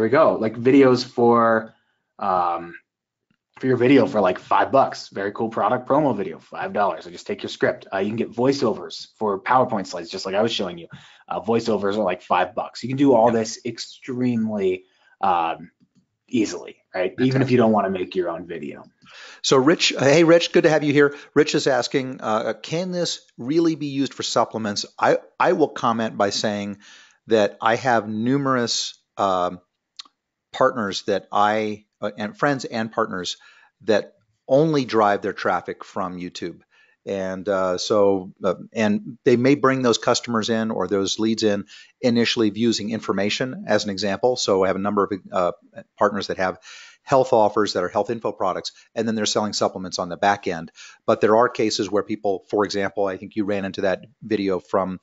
we go, like videos for your video for like $5. Very cool product promo video, $5. So just take your script. You can get voiceovers for PowerPoint slides, just like I was showing you. Voiceovers are like $5. You can do all this extremely easily, right? Fantastic. Even if you don't want to make your own video. So Rich, hey Rich, good to have you here. Rich is asking, can this really be used for supplements? I will comment by saying that I have numerous partners that and friends and partners that only drive their traffic from YouTube. And and they may bring those customers in or those leads in initially using information as an example. So I have a number of partners that have health offers that are health info products, and then they're selling supplements on the back end. But there are cases where people, for example, I think you ran into that video from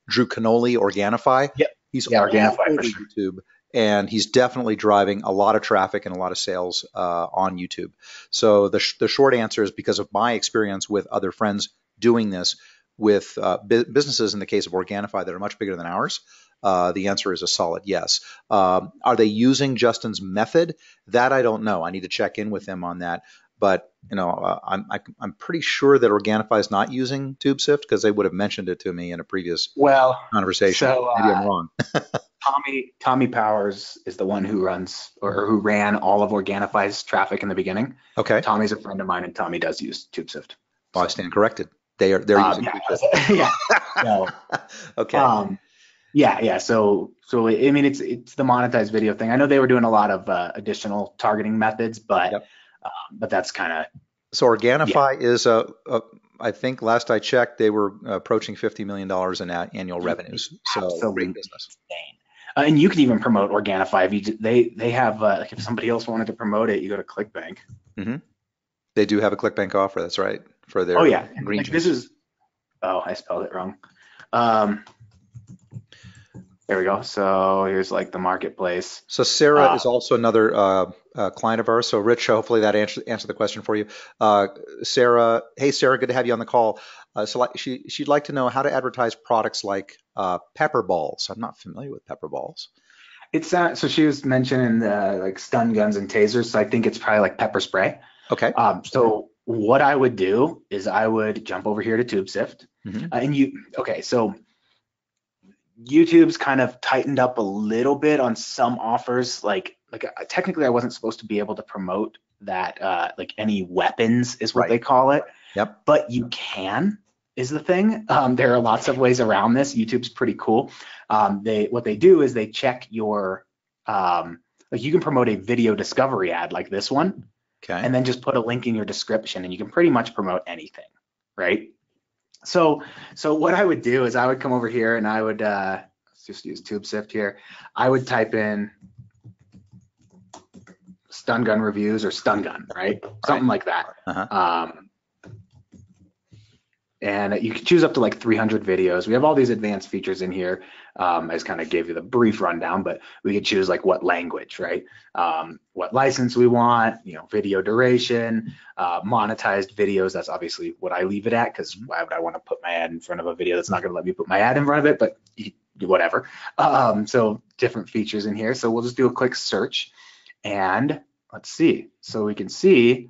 Drew Canoli, Organifi. Yep. He's Yeah, all Organifi over for sure. YouTube, and he's definitely driving a lot of traffic and a lot of sales on YouTube. So the short answer is, because of my experience with other friends doing this with businesses in the case of Organifi that are much bigger than ours, the answer is a solid yes. Are they using Justin's method? That I don't know. I need to check in with them on that. But I'm pretty sure that Organifi is not using TubeSift, because they would have mentioned it to me in a previous conversation. So Maybe I'm wrong. Tommy Powers is the one who runs or who ran all of Organifi's traffic in the beginning. Okay. Tommy's a friend of mine, and Tommy does use TubeSift. Well, I stand corrected. They're using TubeSift. Yeah. So, okay. Yeah. So I mean, it's the monetized video thing. I know they were doing a lot of additional targeting methods, but that's kind of. So Organifi is I think last I checked, they were approaching $50 million in annual revenues. So great business. Insane. And you can even promote Organifi. If they have like if somebody else wanted to promote it, you go to ClickBank. Mm-hmm. They do have a ClickBank offer. That's right, for their green like juice. This is. Oh, I spelled it wrong. There we go. So here's like the marketplace. So Sarah is also another client of ours. So Rich, hopefully that answered the question for you. Sarah, hey Sarah, good to have you on the call. So she'd like to know how to advertise products like pepper balls. I'm not familiar with pepper balls. It's so she was mentioning like stun guns and tasers. So I think it's probably like pepper spray. Okay. So what I would do is I would jump over here to TubeSift, Mm-hmm. so YouTube's kind of tightened up a little bit on some offers. Like technically I wasn't supposed to be able to promote that, like any weapons is what Right. they call it. Yep. But you can, is the thing. There are lots of ways around this. YouTube's pretty cool. What they do is they check your, like you can promote a video discovery ad like this one, Okay. and then just put a link in your description, and you can pretty much promote anything, right? So what I would do is I would come over here and I would, let's just use TubeSift here. I would type in stun gun reviews or stun gun, right? Something like that. And you can choose up to like 300 videos. We have all these advanced features in here. I just kind of gave you the brief rundown, but we could choose like what language, right? What license we want, video duration, monetized videos. That's obviously what I leave it at, because why would I want to put my ad in front of a video that's not going to let me put my ad in front of it, but whatever. So different features in here. So we'll just do a quick search and let's see. So we can see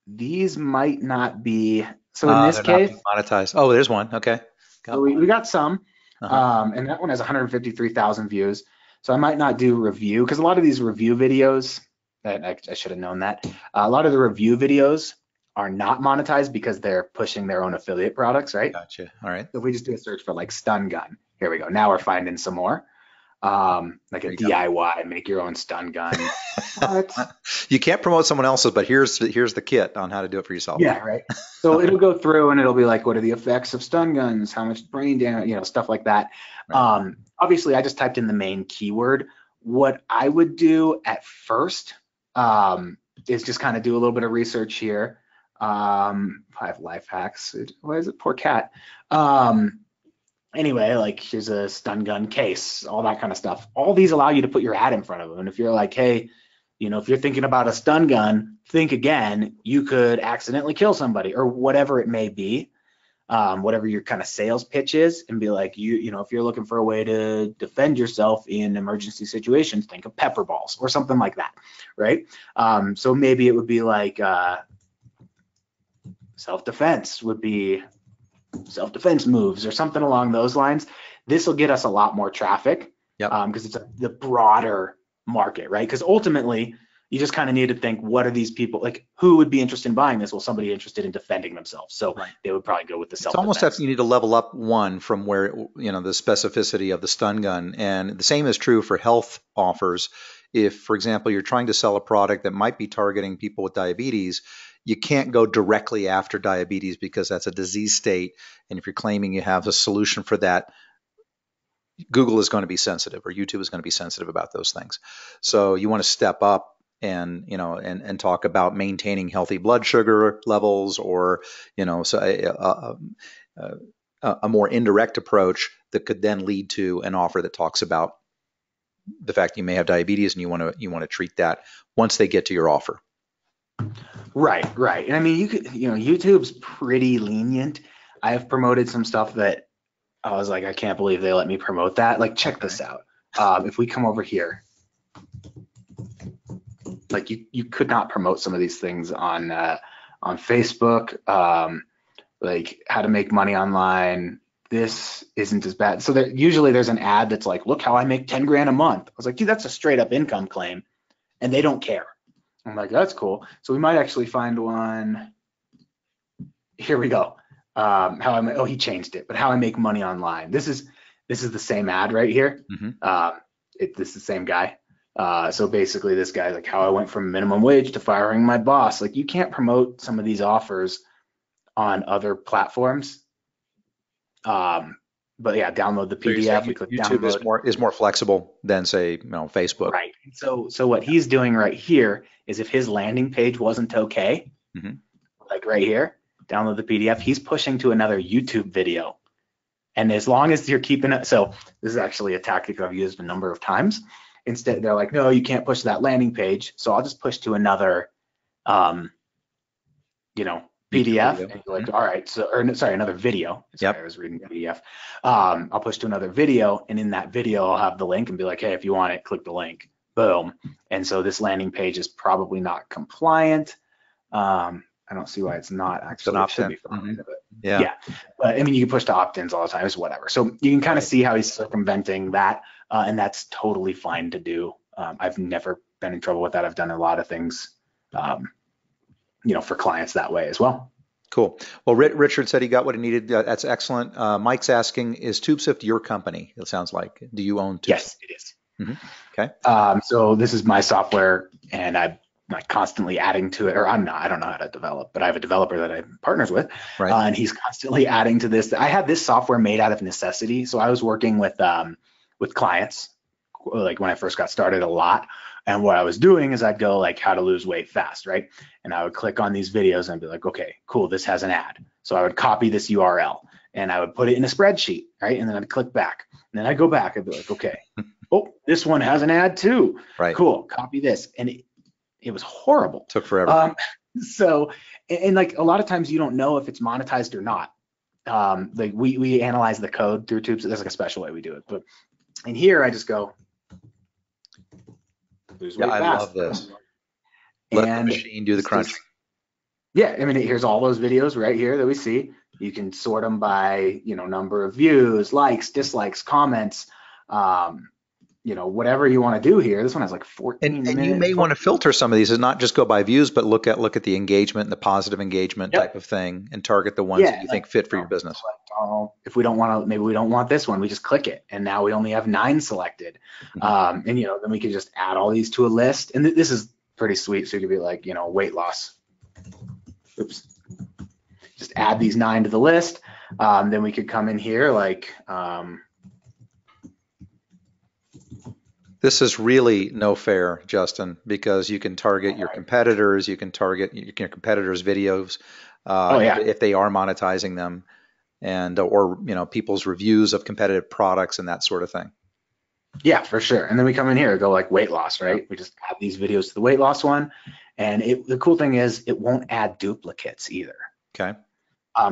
these might not be. So in this case, monetized. Oh, there's one. Okay. So we got some, and that one has 153,000 views. So I might not do review, because a lot of these review videos, I should have known that. A lot of the review videos are not monetized because they're pushing their own affiliate products, right? Gotcha. All right. So if we just do a search for like stun gun, here we go. Now we're finding some more. Like a DIY, make your own stun gun. You can't promote someone else's, but here's the kit on how to do it for yourself. Yeah, right. So it'll go through and it'll be like, what are the effects of stun guns? How much brain damage? Stuff like that. Right. Obviously, I just typed in the main keyword. What I would do at first is just kind of do a little bit of research here. 5 life hacks. Why is it poor cat? Anyway, like here's a stun gun case, all that kind of stuff. All these allow you to put your ad in front of them. And if you're like, hey, if you're thinking about a stun gun, think again, you could accidentally kill somebody or whatever it may be, whatever your kind of sales pitch is, and be like, if you're looking for a way to defend yourself in emergency situations, think of pepper balls or something like that, right? So maybe it would be like self-defense would be self-defense moves or something along those lines. This will get us a lot more traffic because it's the broader market, right? Because ultimately you just kind of need to think, what are these people, like who would be interested in buying this? Well, somebody interested in defending themselves. So they would probably go with the self-defense. It's almost like you need to level up one from where, the specificity of the stun gun. And the same is true for health offers. If, for example, you're trying to sell a product that might be targeting people with diabetes, you can't go directly after diabetes because that's a disease state. And if you're claiming you have a solution for that, Google is going to be sensitive, or YouTube is going to be sensitive about those things. So you want to step up and talk about maintaining healthy blood sugar levels, or a more indirect approach that could then lead to an offer that talks about the fact you may have diabetes and you want to treat that once they get to your offer. Right. And I mean, you could, YouTube's pretty lenient. I have promoted some stuff that I was like, I can't believe they let me promote that. Like, check this out. If we come over here, like you could not promote some of these things on Facebook, like how to make money online. This isn't as bad. So usually there's an ad that's like, look how I make 10 grand a month. I was like, dude, that's a straight up income claim, and they don't care. I'm like, that's cool. So we might actually find one. Here we go. He changed it, but how I make money online. This is the same ad right here. Mm-hmm. This is the same guy. So basically this guy's like, how I went from minimum wage to firing my boss. Like, you can't promote some of these offers on other platforms. But yeah, download the PDF. We click YouTube download. is more flexible than, say, Facebook. Right. So what he's doing right here is, if his landing page wasn't okay, like right here, download the PDF, he's pushing to another YouTube video. And as long as you're keeping it, so this is actually a tactic I've used a number of times. Instead, they're like, no, you can't push that landing page. So I'll just push to another, PDF, and you're like, all right, another video. Sorry, I was reading PDF. I'll push to another video, and in that video, I'll have the link and be like, hey, if you want it, click the link. Boom. And so this landing page is probably not compliant. I don't see why it's not It's an actually. It should be opt-in. fine. But Yeah. yeah. But I mean, you can push to opt-ins all the time. It's whatever. So you can kind of see how he's circumventing that, and that's totally fine to do. I've never been in trouble with that. I've done a lot of things, for clients that way as well. Cool. Well, Richard said he got what he needed. That's excellent. Mike's asking, is TubeSift your company? It sounds like. Do you own TubeSift? Yes, it is. Okay. So this is my software, and I'm like constantly adding to it, or I don't know how to develop, but I have a developer that I'm partners with, Right. And he's constantly adding to this. I had this software made out of necessity. So I was working with clients, like when I first got started a lot. And what I was doing is I'd go like how to lose weight fast, right? And I would click on these videos and I'd be like, okay, cool, this has an ad. So I would copy this URL and I would put it in a spreadsheet, right? And then I'd click back. And then I'd go back, I'd be like, okay, oh, this one has an ad too. Right. Cool, copy this. And it was horrible. Took forever. So, and like a lot of times you don't know if it's monetized or not. Like we analyze the code through Tubes. There's like a special way we do it. But in here, I just go, lose weight I love fast. this. Let the machine do the crunching. Yeah, I mean, here's all those videos right here that we see. You can sort them by, number of views, likes, dislikes, comments, whatever you want to do here. This one has like 14 minutes. And you may want to filter some of these and not just go by views, but look at the engagement and the positive engagement type of thing, and target the ones that you think fit for your business. If we don't want to, maybe we don't want this one, we just click it, and now we only have 9 selected. And then we can just add all these to a list. And this is pretty sweet. So you could be like, weight loss. Oops. Just add these 9 to the list. Then we could come in here like. This is really no fair, Justin, because you can target your competitors. You can target your competitors' videos if they are monetizing them, and or people's reviews of competitive products and that sort of thing. Yeah, for sure. And then we come in here, go like weight loss, right? We just add these videos to the weight loss one, and the cool thing is it won't add duplicates either. Okay.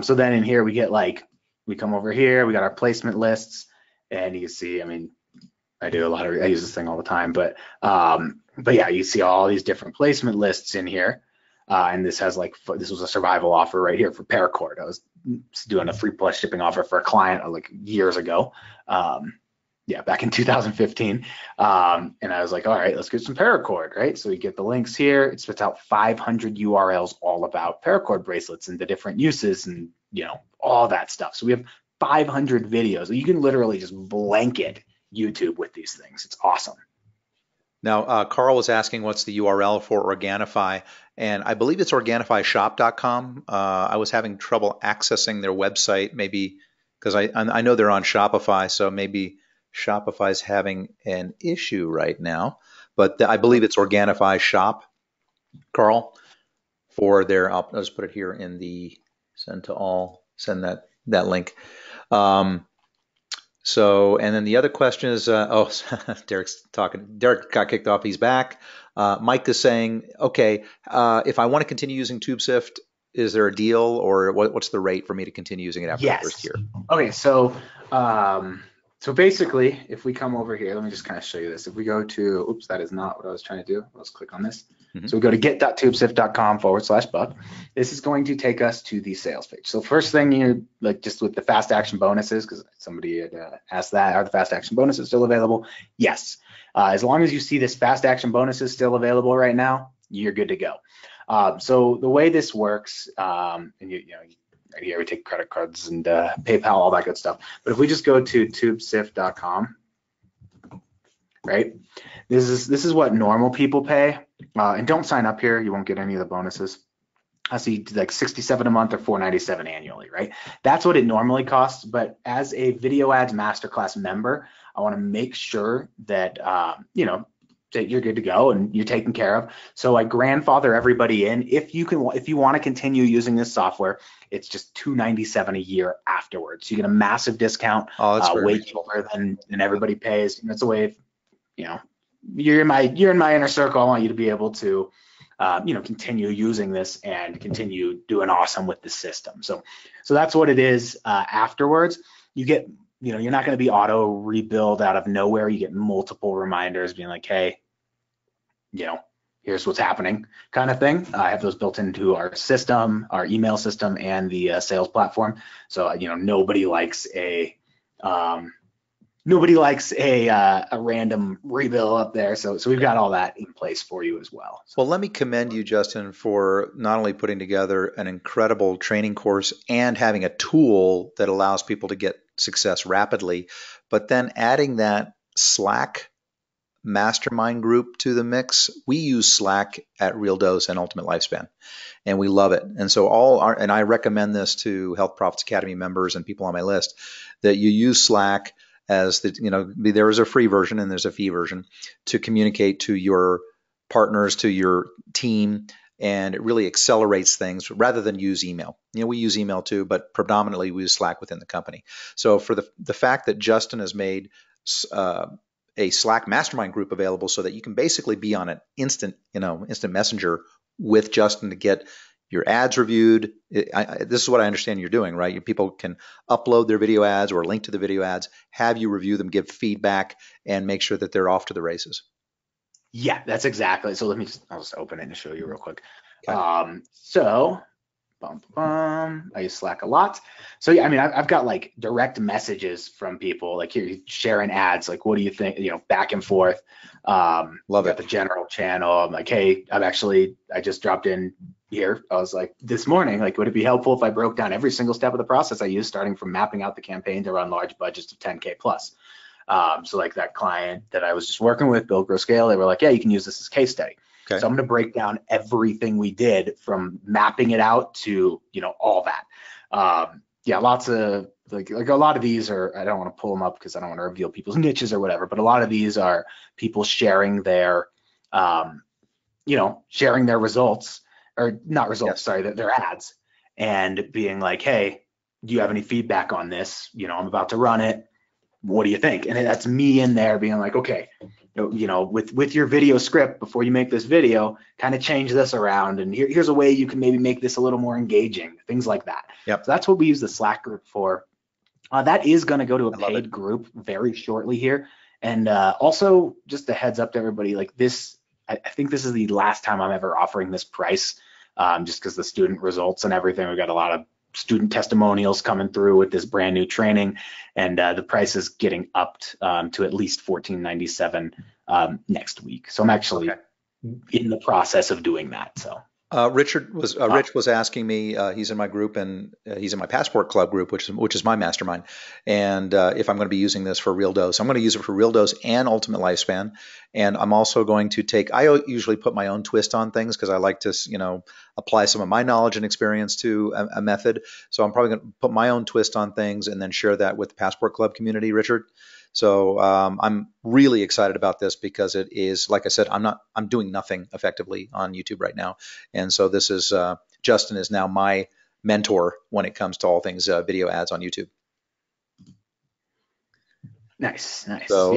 So then in here we get we come over here, we got our placement lists, and you can see, I mean, I use this thing all the time, but yeah, you see all these different placement lists in here. And this has this was a survival offer right here for paracord. I was doing a free plus shipping offer for a client like years ago. Back in 2015. And I was like, all right, let's get some paracord, right? So we get the links here. It spits out 500 URLs all about paracord bracelets and the different uses and, all that stuff. So we have 500 videos. You can literally just blanket YouTube with these things. It's awesome. Now, Carl was asking what's the URL for Organifi, and I believe it's OrganifiShop.com. I was having trouble accessing their website, maybe because I know they're on Shopify, so maybe Shopify's having an issue right now. But I believe it's Organifi Shop, Carl, for their. I'll just put it here in the send to all. Send that link. So, and then the other question is, Derek's talking. Derek got kicked off. He's back. Mike is saying, okay, if I want to continue using TubeSift, is there a deal, or what's the rate for me to continue using it after the first year? Okay, so basically, if we come over here, let me just kind of show you this. If we go to, oops, that is not what I was trying to do. Let's click on this. Mm-hmm. So we go to get.tubesift.com/buck. This is going to take us to the sales page. So first thing you just with the fast action bonuses, because somebody had asked that, are the fast action bonuses still available? Yes. As long as you see this fast action bonuses still available right now, you're good to go. So the way this works, and right here we take credit cards and PayPal, all that good stuff. But if we just go to tubesift.com, right? This is what normal people pay. And don't sign up here, you won't get any of the bonuses. I see like $67 a month or $497 annually, right? That's what it normally costs. But as a Video Ads Masterclass member, I want to make sure that that you're good to go and you're taken care of. So I grandfather everybody in. If you want to continue using this software, it's just $297 a year afterwards. You get a massive discount, way cheaper than everybody pays. And it's a way of, you're in my inner circle. I want you to be able to, continue using this and continue doing awesome with the system. So that's what it is. Afterwards, you get, you're not going to be auto rebuild out of nowhere. You get multiple reminders being like, hey, here's what's happening kind of thing. I have those built into our system, our email system, and the sales platform. So, nobody likes a random rebill up there. So we've got all that in place for you as well. Well, let me commend you, Justin, for not only putting together an incredible training course and having a tool that allows people to get success rapidly, but then adding that Slack mastermind group to the mix. We use Slack at Real Dose and Ultimate Lifespan, and we love it. And so and I recommend this to Health Profits Academy members and people on my list, that you use Slack as there is a free version and there's a fee version to communicate to your partners, to your team, and it really accelerates things rather than use email. We use email too, but predominantly we use Slack within the company. So for the fact that Justin has made a Slack mastermind group available so that you can basically be on an instant messenger with Justin to get your ads reviewed. This is what I understand you're doing, right? Your people can upload their video ads or link to the video ads, have you review them, give feedback, and make sure that they're off to the races. Yeah, that's exactly. So I'll just open it and show you real quick. Okay. I use Slack a lot. So yeah, I've got like direct messages from people like here sharing ads, like what do you think, back and forth. Love it. The general channel. I'm like, hey, I just dropped in here. I was like, this morning, like, would it be helpful if I broke down every single step of the process I use, starting from mapping out the campaign to run large budgets of 10K plus. So like that client that I was just working with, Build, Grow, Scale, they were like, yeah, you can use this as case study. Okay. So I'm going to break down everything we did from mapping it out to, all that. Lots of like a lot of these are, I don't want to pull them up because I don't want to reveal people's niches or whatever, but a lot of these are people sharing their, sharing their results or not results, yes. Sorry, their ads and being like, hey, do you have any feedback on this? I'm about to run it. What do you think? And that's me in there being like, okay, with your video script before you make this video, kind of change this around. And here's a way you can maybe make this a little more engaging, things like that. Yep. So that's what we use the Slack group for. That is going to go to a paid group very shortly here. And also just a heads up to everybody, like this, I think this is the last time I'm ever offering this price, just because the student results and everything. We've got a lot of student testimonials coming through with this brand new training, and the price is getting upped to at least $14.97 next week. So I'm actually in the process of doing that. So Rich was asking me, he's in my group and he's in my Passport Club group, which is my mastermind. And if I'm going to be using this for Real Dose, I'm going to use it for Real Dose and Ultimate Lifespan. And I'm also going to I usually put my own twist on things because I like to, apply some of my knowledge and experience to a method. So I'm probably going to put my own twist on things and then share that with the Passport Club community, Richard. So I'm really excited about this because it is, like I said, I'm doing nothing effectively on YouTube right now. And so this is, Justin is now my mentor when it comes to all things video ads on YouTube. Nice. So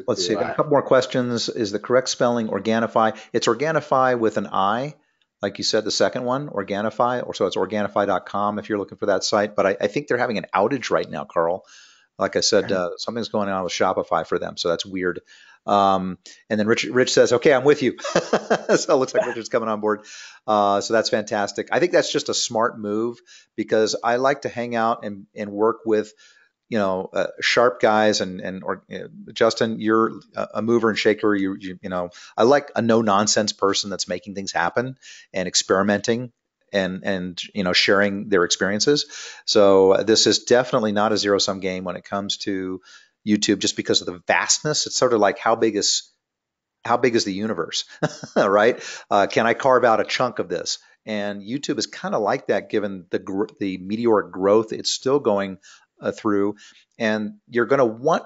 let's see, I've got a couple more questions. Is the correct spelling Organifi? It's Organifi with an I, like you said, the second one, Organifi, or so it's Organifi.com if you're looking for that site. But I think they're having an outage right now, Carl. Like I said, something's going on with Shopify for them, so that's weird. And then Rich says, okay, I'm with you. So it looks like Richard's coming on board. So that's fantastic. I think that's just a smart move because I like to hang out and work with, sharp guys or Justin, you're a mover and shaker. I like a no nonsense person that's making things happen and experimenting and sharing their experiences. So this is definitely not a zero-sum game when it comes to YouTube, just because of the vastness. It's sort of like how big is the universe, right? Can I carve out a chunk of this? And YouTube is kind of like that, given the meteoric growth it's still going through. And you're going to want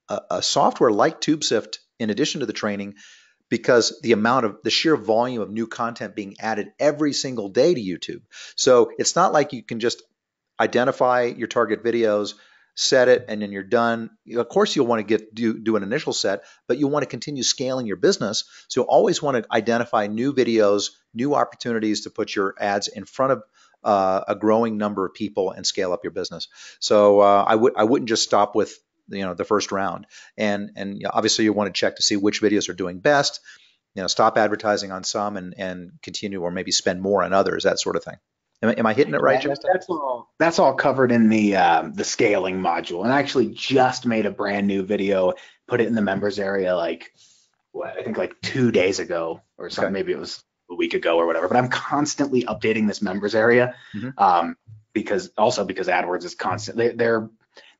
a software like TubeSift in addition to the training, because the sheer volume of new content being added every single day to YouTube. So it's not like you can just identify your target videos, set it, and then you're done. Of course, you'll want to do an initial set, but you'll want to continue scaling your business. So you'll always want to identify new videos, new opportunities to put your ads in front of a growing number of people and scale up your business. So I wouldn't just stop with the first round, and obviously you want to check to see which videos are doing best. stop advertising on some and continue, or maybe spend more on others, that sort of thing. Am I hitting it right, Yeah, Justin? that's all covered in the scaling module. And I actually just made a brand new video, put it in the members area I think like 2 days ago or something. Okay. Maybe it was a week ago or whatever. But I'm constantly updating this members area because AdWords is constant. They're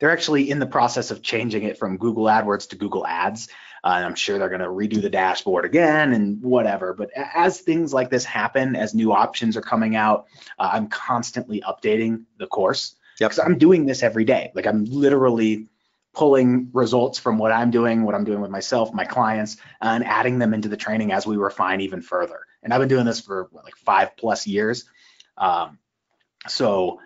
actually in the process of changing it from Google AdWords to Google Ads. And I'm sure they're going to redo the dashboard again and whatever. But as things like this happen, as new options are coming out, I'm constantly updating the course. Yep. Because I'm doing this every day. Like I'm literally pulling results from what I'm doing with myself, my clients, and adding them into the training as we refine even further. And I've been doing this for like 5+ years. So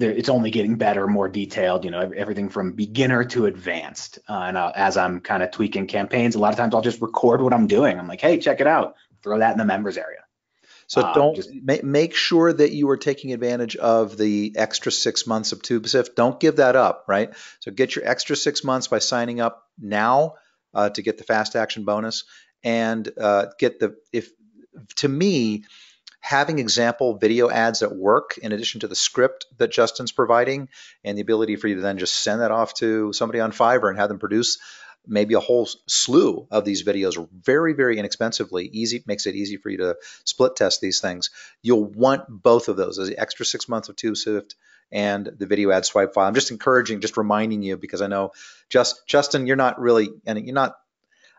it's only getting better, more detailed, everything from beginner to advanced. And as I'm kind of tweaking campaigns, a lot of times I'll just record what I'm doing. I'm like, hey, check it out. Throw that in the members area. So make sure that you are taking advantage of the extra 6 months of TubeSift. Don't give that up, right? So get your extra 6 months by signing up now to get the fast action bonus, and to me, having example video ads that work in addition to the script that Justin's providing, and the ability for you to then just send that off to somebody on Fiverr and have them produce maybe a whole slew of these videos very, very inexpensively. Makes it easy for you to split test these things. You'll want both of those, as the extra 6 months of TubeSift and the video ad swipe file. I'm just reminding you, because I know Justin, you're not really, and you're not,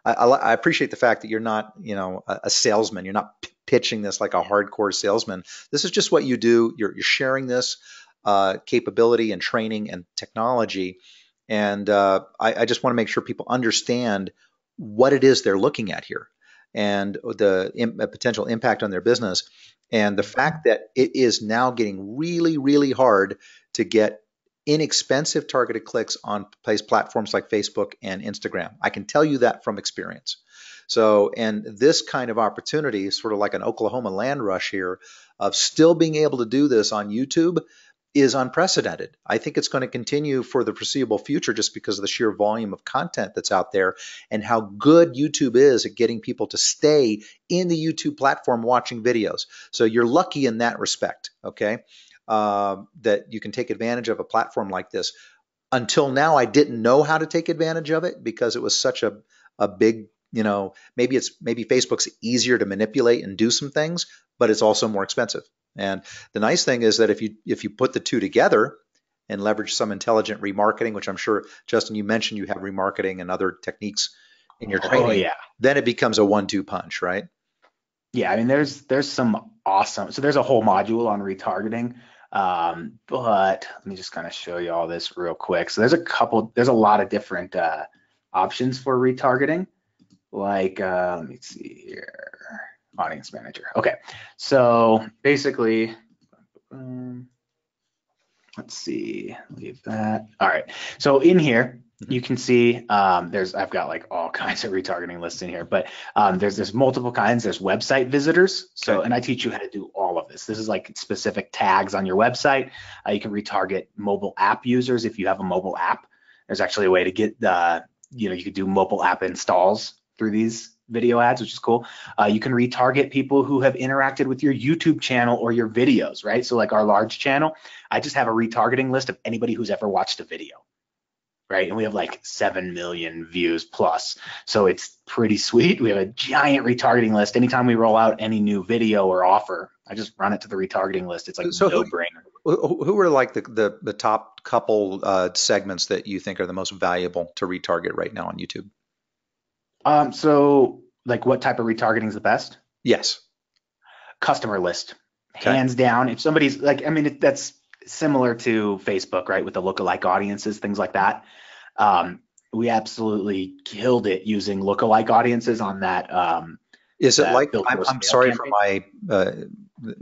I appreciate the fact that you're not, a salesman. You're not pitching this like a hardcore salesman. This is just what you do. You're sharing this capability and training and technology. And I just want to make sure people understand what it is they're looking at here, and the potential impact on their business, and the fact that it is now getting really, really hard to get inexpensive targeted clicks on platforms like Facebook and Instagram. I can tell you that from experience. So, and this kind of opportunity is sort of like an Oklahoma land rush here of still being able to do this on YouTube is unprecedented. I think it's going to continue for the foreseeable future, just because of the sheer volume of content that's out there and how good YouTube is at getting people to stay in the YouTube platform watching videos. So you're lucky in that respect, okay, that you can take advantage of a platform like this. Until now, I didn't know how to take advantage of it because it was such a big, maybe Facebook's easier to manipulate and do some things, but it's also more expensive. And the nice thing is that if you put the two together and leverage some intelligent remarketing, which I'm sure, Justin, you mentioned you have remarketing and other techniques in your training, then it becomes a 1-2 punch, right? Yeah, I mean, there's some awesome, so there's a whole module on retargeting, but let me just kind of show you all this real quick. So there's a lot of different options for retargeting, like, let me see here. Audience manager. Okay, so basically, let's see, leave that. All right, so in here you can see I've got like all kinds of retargeting lists in here, but there's multiple kinds. There's website visitors. So, and I teach you how to do all of this. This is like specific tags on your website. You can retarget mobile app users if you have a mobile app. There's actually a way to get you could do mobile app installs through these video ads, which is cool. You can retarget people who have interacted with your YouTube channel or your videos, right? So like our large channel, I just have a retargeting list of anybody who's ever watched a video, right? And we have like 7 million views plus. So it's pretty sweet. We have a giant retargeting list. Anytime we roll out any new video or offer, I just run it to the retargeting list. It's like no brainer. Who are like the top couple segments that you think are the most valuable to retarget right now on YouTube? So like what type of retargeting is the best? Yes. Customer list, hands down. If somebody's like, I mean, that's similar to Facebook, right? With the lookalike audiences, things like that. We absolutely killed it using lookalike audiences on that. Is it like, I'm sorry for my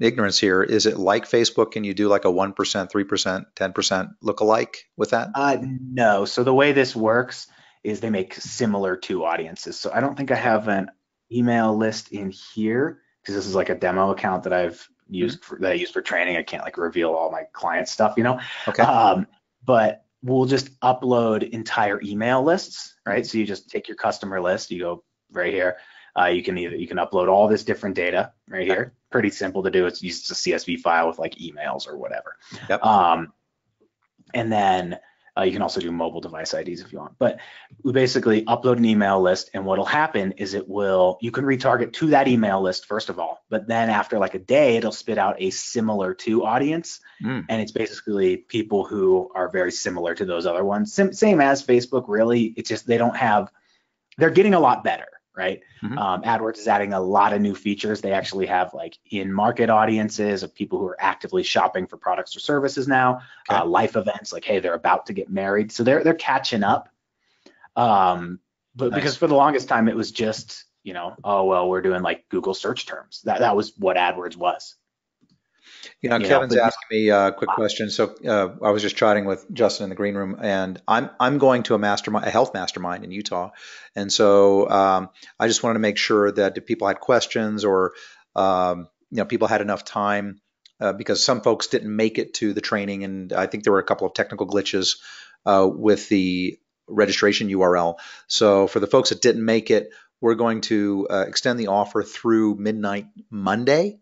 ignorance here. Is it like Facebook? Can you do like a 1%, 3%, 10% lookalike with that? No. So the way this works is they make similar to audiences. So I don't think I have an email list in here because this is like a demo account that I've used that I use for training. I can't like reveal all my client stuff, Okay. But we'll just upload entire email lists, right? So you just take your customer list, you go right here, You can upload all this different data right here. Pretty simple to do. It's just a CSV file with like emails or whatever. Yep. And then you can also do mobile device IDs if you want. But we basically upload an email list, and what'll happen is you can retarget to that email list first of all, but then after like a day, it'll spit out a similar to audience. And it's basically people who are very similar to those other ones. Same as Facebook, really. It's just they're getting a lot better, right? AdWords is adding a lot of new features. They actually have like in-market audiences of people who are actively shopping for products or services now. Life events, like, hey, they're about to get married. So they're catching up. But because for the longest time, it was just, oh, well, we're doing like Google search terms. That was what AdWords was. Kevin's asking me a quick question. So I was just chatting with Justin in the green room, and I'm going to a health mastermind in Utah, and so I just wanted to make sure that if people had questions or people had enough time because some folks didn't make it to the training, and I think there were a couple of technical glitches with the registration URL. So for the folks that didn't make it, we're going to extend the offer through midnight Monday.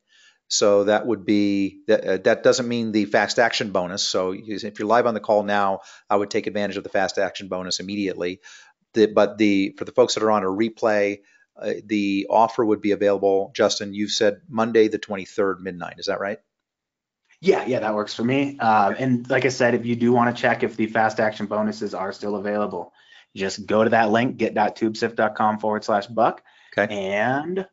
So that would be that doesn't mean the fast action bonus. So if you're live on the call now, I would take advantage of the fast action bonus immediately. But for the folks that are on a replay, the offer would be available. Justin, you said Monday the 23rd midnight. Is that right? Yeah, that works for me. And like I said, if you do want to check if the fast action bonuses are still available, just go to that link, get.tubesift.com/buck. Okay. And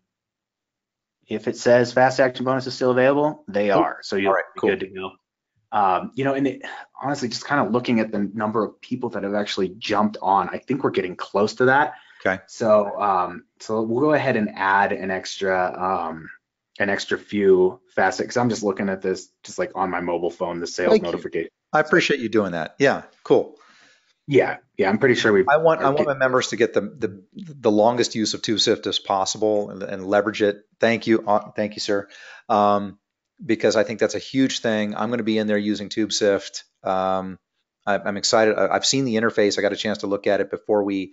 if it says fast action bonus is still available, they are. So you'll be good to go. And honestly, just kind of looking at the number of people that have actually jumped on, I think we're getting close to that. Okay. So we'll go ahead and add an extra few fast, because I'm just looking at this just like on my mobile phone, the sales notification. I appreciate you doing that. Yeah, cool. Yeah, I'm pretty sure I want my members to get the longest use of TubeSift as possible and leverage it. Thank you, sir. Because I think that's a huge thing. I'm going to be in there using TubeSift. I'm excited. I've seen the interface. I got a chance to look at it before we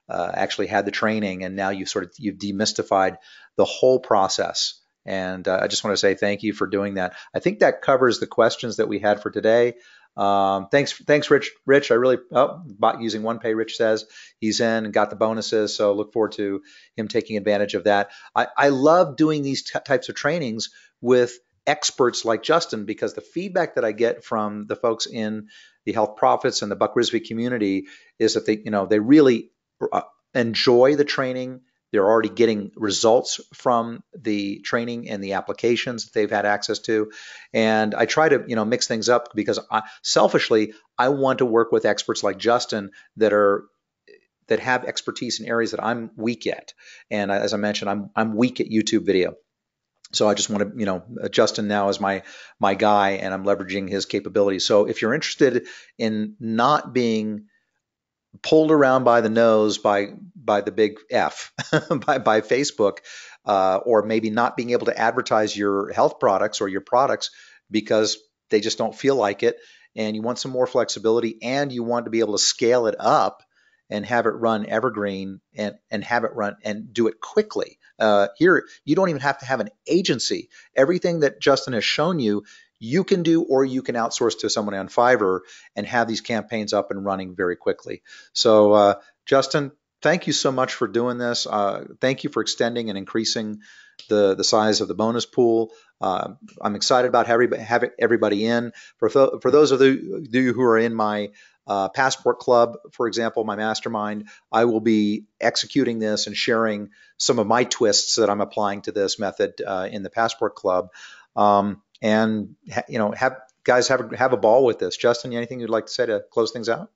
actually had the training, and now you've demystified the whole process. And I just want to say thank you for doing that. I think that covers the questions that we had for today. Thanks, Rich. I really bought using OnePay. Rich says he's in and got the bonuses, so look forward to him taking advantage of that. I love doing these types of trainings with experts like Justin, because the feedback that I get from the folks in the Health Profits and the Buck Rizvi community is that they really enjoy the training. They're already getting results from the training and the applications that they've had access to. And I try to, mix things up because selfishly, I want to work with experts like Justin that have expertise in areas that I'm weak at. And as I mentioned, I'm weak at YouTube video. So I just want to, Justin now is my guy, and I'm leveraging his capabilities. So if you're interested in not being pulled around by the nose by the big F by Facebook, or maybe not being able to advertise your health products or your products because they just don't feel like it, and you want some more flexibility, and you want to be able to scale it up and have it run evergreen and have it run and do it quickly. Here, you don't even have to have an agency. Everything that Justin has shown you, you can do, or you can outsource to someone on Fiverr and have these campaigns up and running very quickly. So Justin, thank you so much for doing this. Thank you for extending and increasing the size of the bonus pool. I'm excited about having everybody in. For those of you who are in my Passport Club, for example, my mastermind, I will be executing this and sharing some of my twists that I'm applying to this method in the Passport Club. And have a ball with this. Justin, anything you'd like to say to close things out?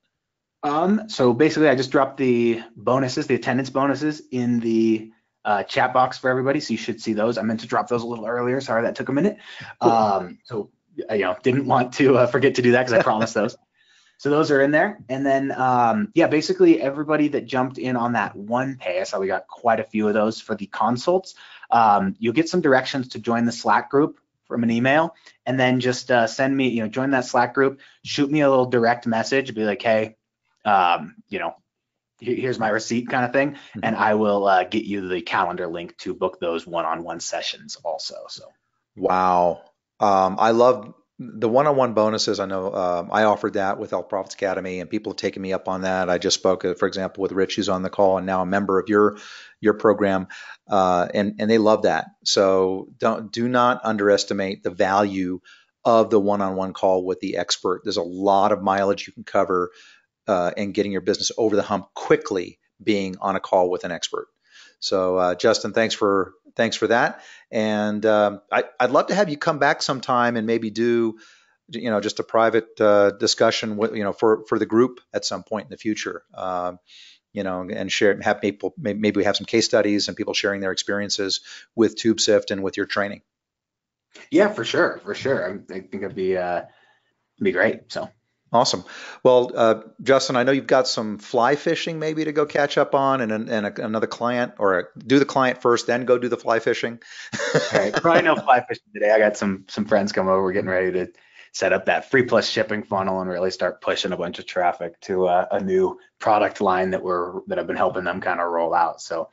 So basically, I just dropped the bonuses, the attendance bonuses, in the chat box for everybody. So you should see those. I meant to drop those a little earlier. Sorry, that took a minute. So didn't want to forget to do that because I promised those. So those are in there. And then, basically everybody that jumped in on that OnePay, I saw we got quite a few of those for the consults. You'll get some directions to join the Slack group from an email, and then just send me, join that Slack group, shoot me a little direct message, be like, hey, here's my receipt kind of thing. And I will get you the calendar link to book those one-on-one sessions also. So. Wow. I love the one-on-one bonuses. I know I offered that with Health Profits Academy, and people have taken me up on that. I just spoke, for example, with Rich, who's on the call, and now a member of your program, and they love that. So do not underestimate the value of the one-on-one call with the expert. There's a lot of mileage you can cover and getting your business over the hump quickly being on a call with an expert. So Justin, thanks for that. And I'd love to have you come back sometime and maybe do, just a private discussion with, for the group at some point in the future. And have people, maybe we have some case studies and people sharing their experiences with TubeSift and with your training. Yeah, for sure. I think it'd be great. So. Awesome. Well, Justin, I know you've got some fly fishing maybe to go catch up on, and another client, or do the client first, then go do the fly fishing. All right. Probably no fly fishing today. I got some friends come over. We're getting ready to set up that free plus shipping funnel and really start pushing a bunch of traffic to a new product line that I've been helping them kind of roll out. So,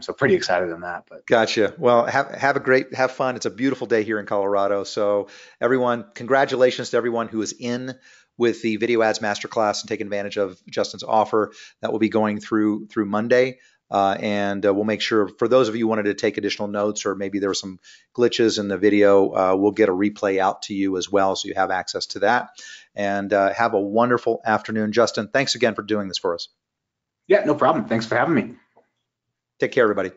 so pretty excited on that. But gotcha. Well, have fun. It's a beautiful day here in Colorado. So everyone, congratulations to everyone who is in with the Video Ads Masterclass and taking advantage of Justin's offer. That will be going through Monday. And we'll make sure, for those of you who wanted to take additional notes, or maybe there were some glitches in the video, we'll get a replay out to you as well, so you have access to that. And have a wonderful afternoon. Justin, thanks again for doing this for us. Yeah, no problem. Thanks for having me. Take care, everybody.